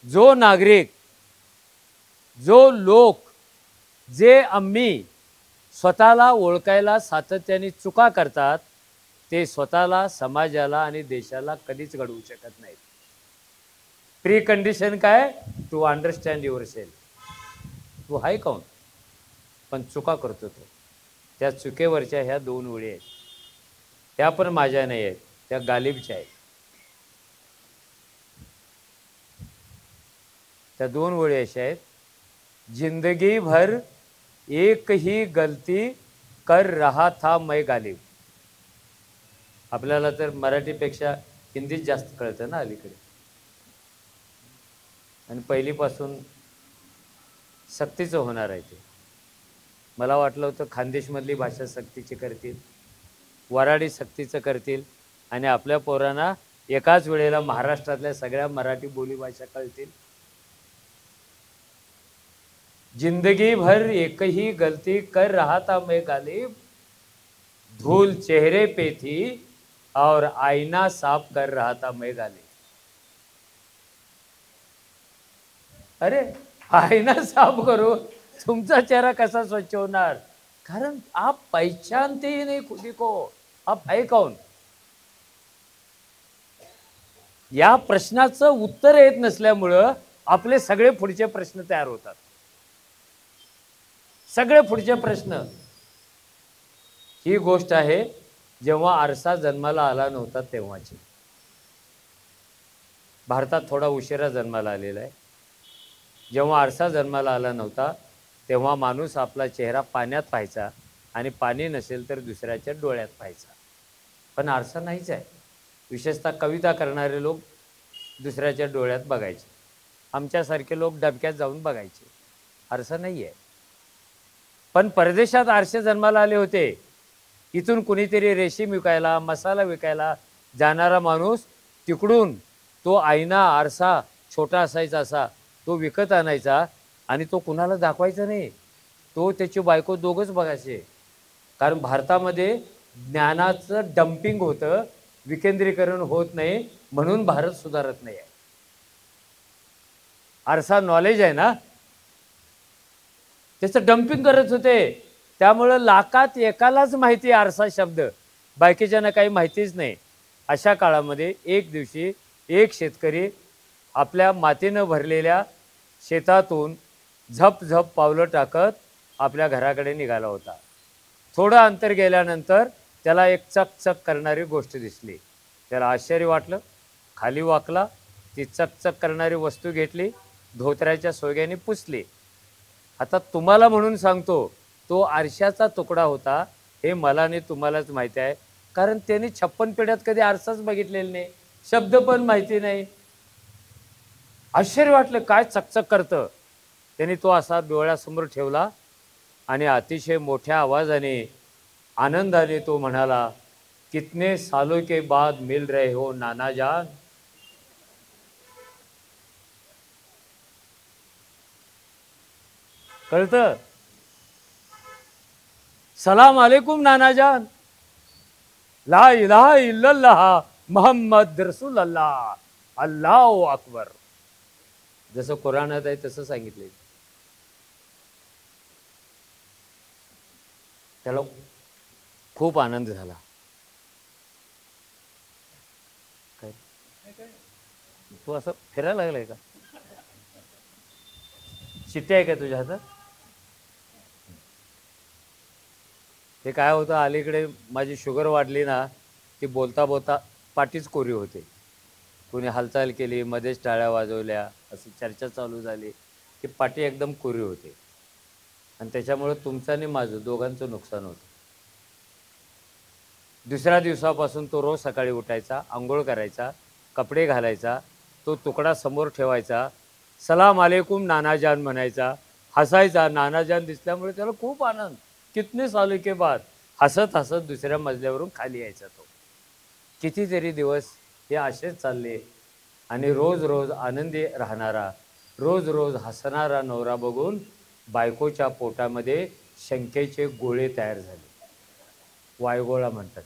जो नागरिक, जो लोक, जे आम्ही स्वतःला ओळखायला सातत्याने चुका करतात, ते स्वतःला, समाजाला आणि देशाला कधीच घडवू शकत नाहीत. प्री कंडिशन काय, टू अंडरस्टँड युअर सेल्फ. तू आहे कोण, पण चुका करतो तो. त्या चुकेवरच्या ह्या 2 ओळी आहेत, त्या पण माझ्या नाही आहेत, त्या गालिबच्या आहेत. त्या 2 ओळी अशा आहेत, जिंदगी भर एक ही गलती कर रहा था मैं गालिब. आपल्याला तर मराठीपेक्षा हिंदीत जास्त कळतं ना अलीकडे, आणि पहिलीपासून सक्तीचं होणार आहे ते. मला वाटलं होतं खानदेशमधली भाषा सक्तीची करतील, वराडी सक्तीचं करतील, आणि आपल्या पोरांना एकाच वेळेला महाराष्ट्रातल्या सगळ्या मराठी बोलीभाषा कळतील. जिंदगी भर एक ही गलती कर रहा था मैं गालिब, धूल चेहरे पे थी और आईना साफ कर रहा था मैं गालिब. अरे आईना साफ करो, तुमचा चेहरा कसा स्वच्छ होणार. कारण आप पहचानते ही नहीं खुद को, आप है कौन. या प्रश्नाचं उत्तर येत नसल्यामुळं आपले सगळे पुढचे प्रश्न तयार होतात. सगळे पुढचे प्रश्न. ही गोष्ट आहे जेव्हा आरसा जन्माला आला नव्हता तेव्हाची. भारतात थोडा उशिरा जन्माला आलेला आहे. जेव्हा आरसा जन्माला आला नव्हता तेव्हा माणूस आपला चेहरा पाण्यात पाहायचा आणि पाणी नसेल तर दुसऱ्याच्या डोळ्यात पाहायचा. पण आरसा नाहीच आहे. विशेषतः कविता करणारे लोक दुसऱ्याच्या डोळ्यात बघायचे. आमच्यासारखे लोक डबक्यात जाऊन बघायचे. आरसा नाही आहे. पण परदेशात आरसे जन्माला आले होते. इथून कुणीतरी रेशीम विकायला, मसाला विकायला जाणारा माणूस तिकडून तो आईना आरसा छोटा असायचा असा तो विकत आणायचा आणि तो कुणाला दाखवायचा नाही. तो त्याची बायको दोघंच बघायचे. कारण भारतामध्ये ज्ञानाचं डम्पिंग होतं, विकेंद्रीकरण होत नाही, म्हणून भारत सुधारत नाही आहे. आरसा नॉलेज आहे ना, त्याचं डम्पिंग करत होते. त्यामुळं लाखात एकालाच माहिती आरसा शब्द, बाकीच्यांना काही माहितीच नाही. अशा काळामध्ये एक दिवशी एक शेतकरी आपल्या मातीनं भरलेल्या शेतातून झप झप पावलं टाकत आपल्या घराकडे निघाला होता. थोडं अंतर गेल्यानंतर त्याला एक चकचक करणारी गोष्ट दिसली. त्याला आश्चर्य वाटलं. खाली वाकला, ती चकचक करणारी वस्तू घेतली, धोत्र्याच्या सोयग्याने पुसली. आता तुम्हाला म्हणून सांगतो, तो आरशाचा तुकडा होता हे मला आणि तुम्हालाच माहिती आहे. कारण त्यांनी 56 पिढ्यात कधी आरसाच बघितलेला नाही, शब्द पण माहिती नाही. आश्चर्य वाटलं, काय चकचक करतं. त्यांनी तो असा डोळ्यासमोर ठेवला आणि अतिशय मोठ्या आवाजाने आनंदाने तो म्हणाला, कितने सालों के बाद मिल रहे हो नाना जान. कळतं? सलाम अलैकुम नाना जान, ला इलाहा इल्लल्लाह मोहम्मद रसूलुल्लाह, अल्लाहू अकबर. जसं कुराणात आहे तसं सांगितले. त्याला खूप आनंद झाला. काय तू असं फिरायला लागलाय का? शिट्टी आहे का तुझ्या हातात? ते काय होतं, अलीकडे माझी शुगर वाढली ना, ती बोलता बोलता पाठीच कोरी होते. कोणी हालचाल केली, मध्येच टाळ्या वाजवल्या, अशी चर्चा चालू झाली की पाठी एकदम कोरी होते. आणि त्याच्यामुळे तुमचं आणि माझं दोघांचं नुकसान होतं. दुसऱ्या दिवसापासून तो रोज सकाळी उठायचा, आंघोळ करायचा, कपडे घालायचा, तो तुकडा समोर ठेवायचा, सलाम अलैकुम नानाजान म्हणायचा, हसायचा. नानाजान दिसल्यामुळे त्याला खूप आनंद. कितने सालों के बाद हसत हसत दुसऱ्या मजल्यावरून खाली यायचा तो. कितीतरी दिवस हे असेच चालले आणि रोज रोज आनंदी राहणारा, रोज रोज हसणारा नवरा बघून बायकोच्या पोटामध्ये शंकेचे गोळे तयार झाले. वायगोळा म्हणतात.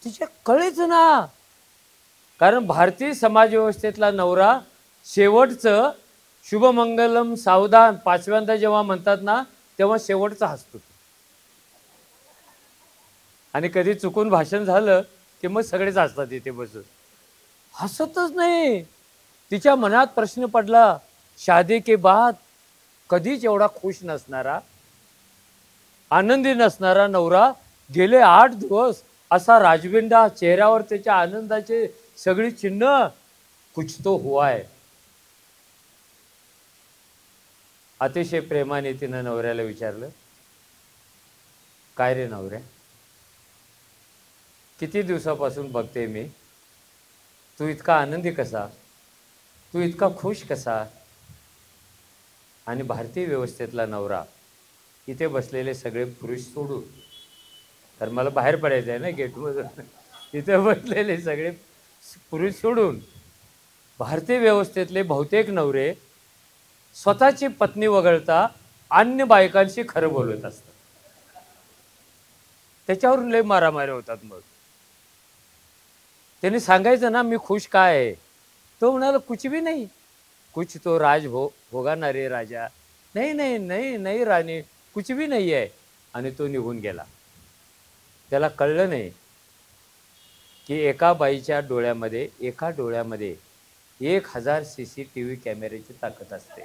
तिच्या कळेच ना. कारण भारतीय समाज व्यवस्थेतला नवरा शेवटचं शुभमंगलम सावधान पाचव्यांदा जेव्हा म्हणतात ना, तेव्हा शेवटचा हसतो. आणि कधी चुकून भाषण झालं की मग सगळेच हसतात इथे बसून. हसतच नाही. तिच्या मनात प्रश्न पडला, शादी के बाद कधीच एवढा खुश नसणारा, आनंदी नसणारा नवरा गेले 8 दिवस असा राजबिंडा, चेहऱ्यावर त्याच्या आनंदाचे सगळी चिन्ह, कुछ तो हुआ है. अतिशय प्रेमाने तिनं नवऱ्याला विचारलं, काय रे नवऱ्या, किती दिवसापासून बघते मी, तू इतका आनंदी कसा, तू इतका खुश कसा. आणि भारतीय व्यवस्थेतला नवरा इथे बसलेले सगळे पुरुष सोडून, तर मला बाहेर पडायचं आहे ना गेटमधून, इथे बसलेले सगळे पुरुष सोडून भारतीय व्यवस्थेतले बहुतेक नवरे स्वतःची पत्नी वगळता अन्य बायकांशी खरं बोलत असतात. त्याच्यावरून लय मारामारी होतात. मग त्यांनी सांगायचं ना, मी खुश काय आहे. तो म्हणाला, कुछ भी नहीं, कुछ तो राज होगा ना रे राजा, नाही नाही नाही नाही राणी, कुछ भी नाही आहे. आणि तो निघून गेला. त्याला कळलं नाही की एका बाईच्या डोळ्यामध्ये, एका डोळ्यामध्ये 1000 CCTV कॅमेऱ्याची ताकद असते.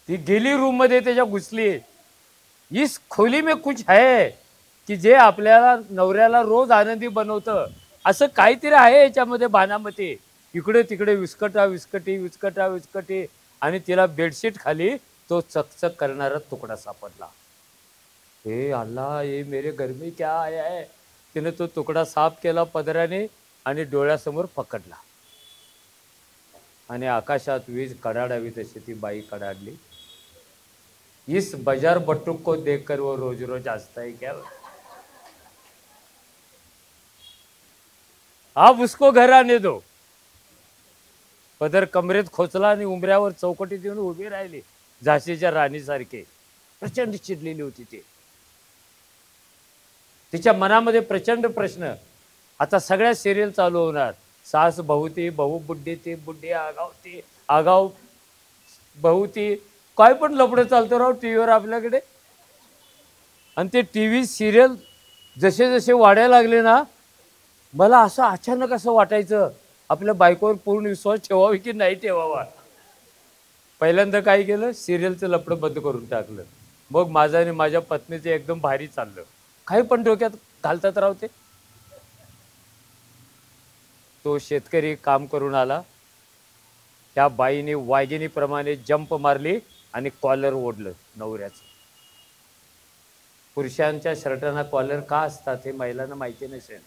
ती गेली रूम मध्ये, त्याच्या घुसली, इस खोली में कुछ है की जे आपल्याला नवऱ्याला रोज आनंदी बनवतं, असं काहीतरी आहे याच्यामध्ये बाणामध्ये. इकडे तिकडे विस्कटी आणि तिला बेडशीट खाली तो चकचक करणारा तुकडा सापडला. हे अल्लाह, ये मेरे घर में क्या आया है. तिने तो तुकडा साफ केला पदराने आणि डोळ्यासमोर पकडला आणि आकाशात वीज कडाडावी तशी ती बाई कडाडली. इस बाजार बट्टू को देखकर वो रोज रोज हंसता है क्या. आप उसको घर आने दो. पदर कमरेत खोचला आणि उंबऱ्यावर चौकटीत येऊन उभी राहिली झाशीच्या राणीसारखे. प्रचंड चिडलेली होती ती. तिच्या मनामध्ये प्रचंड प्रश्न. आता सगळ्या सिरियल चालू होणार. सास बहुती, बहु बुड्ढी ती, बुड्ढी आगावती, आगाव बहुती, काय पण लपडं चालतं राव टीव्हीवर आपल्याकडे. आणि ते टीव्ही सिरियल जसे जसे वाढायला लागले ना, मला असं अचानक असं वाटायचं आपल्या बायकोवर पूर्ण विश्वास ठेवावा की नाही ठेवावा. पहिल्यांदा काय केलं, सिरियलचं लपडं बंद करून टाकलं. मग माझं आणि माझ्या पत्नीचं एकदम भारी चाललं. काही पण डोक्यात घालतात राव ते. तो शेतकरी काम करून आला. त्या बाईने वाघिणीप्रमाणे जंप मारली आणि कॉलर ओढलं नवऱ्याचं. पुरुषांच्या शर्टांना कॉलर का असतात हे महिलांना माहिती नसेल.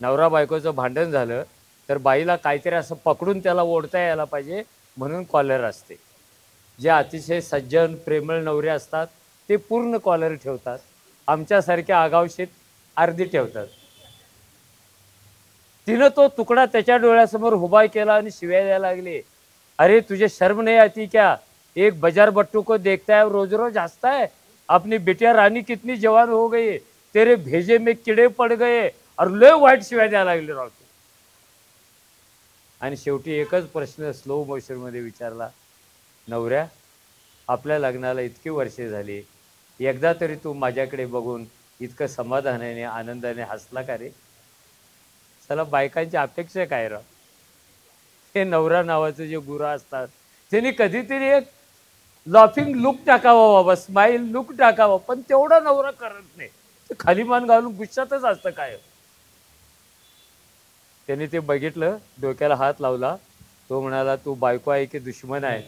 नवरा बायकोचं भांडण झालं तर बाईला काहीतरी असं पकडून त्याला ओढता यायला पाहिजे म्हणून कॉलर असते. जे अतिशय सज्जन प्रेमळ नवरे असतात ते पूर्ण कॉलर ठेवतात. आमच्यासारख्या आगावशीत अर्धी ठेवतात. तिनं तो तुकडा त्याच्या डोळ्यासमोर उभा केला आणि शिव्या द्यायला लागले. अरे तुझे शर्म नहीं आती क्या. एक बाजार बट्टू को देखता है रोज रोज हंसता है. अपनी बिटिया रानी कितनी जवान हो गई, तेरे भेजे में किडे पड़ गए. और लय वाईट शिवाय द्यायला लागले राव. आणि शेवटी एकच प्रश्न स्लो मोशन मध्ये विचारला, नवऱ्या आपल्या लग्नाला इतकी वर्षे झाली, एकदा तरी तू माझ्याकडे बघून इतकं समाधानाने आनंदाने हसला का रे. चला बायकांची अपेक्षा काय राव. हे नवरा नावाचे जे गुरु असतात त्यांनी कधीतरी एक लॉफिंग लुक टाकावा बाबा, स्माइल लुक टाकावा. पण तेवढा नवरा करत नाही. ते खाली मान घालून गुस्सातच असतं काय. त्याने ते बघितलं, डोक्याला हात लावला. तो म्हणाला तू बायको आहे की दुश्मन आहे.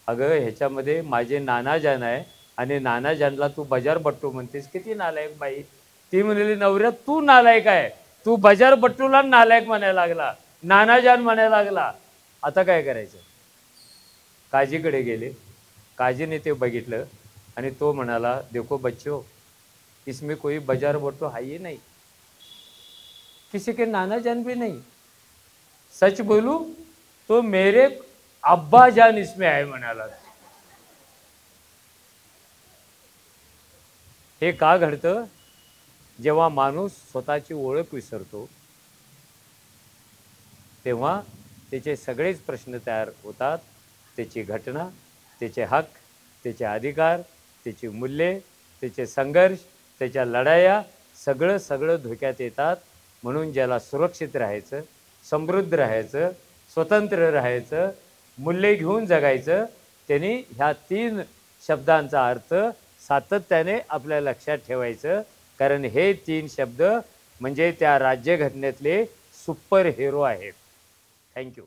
अगं ह्याच्यामध्ये माझे नानाजान आहे आणि नानाजानला तू बाजार बट्टू म्हणतेस. किती नालायक बाई. ती म्हणाली नवऱ्या तू नालायक आहे. तू बाजार बट्टूला नालायक म्हणायला लागला, नानाजान म्हणायला लागला. आता काय करायचं. काजीकडे गेले. काजीने ते बघितलं आणि तो म्हणाला देखो बच्चो, इसमें कोई बाजार बट्टू है ही नहीं, किसी के नाना जान भी नहीं. सच बोलू तो मेरे अब्बा जान इसमें आहे म्हणाला. हे का घडतं. जेव्हा माणूस स्वतःची ओळख विसरतो तेव्हा त्याचे सगळेच प्रश्न तयार होतात. त्याची घटना, त्याचे हक, त्याचे अधिकार, त्याची मूल्ये, त्याचे संघर्ष, त्याच्या लढाया सगळं धोक्यात येतात. म्हणून ज्याला सुरक्षित राहायचं, समृद्ध राहायचं, स्वतंत्र राहायचं, मूल्ये घेऊन जगायचं, त्यांनी ह्या 3 शब्दांचा अर्थ सातत्याने आपल्या लक्षात ठेवायचं. कारण हे 3 शब्द म्हणजे त्या राज्यघटनेतले सुपर हिरो आहेत. थँक्यू.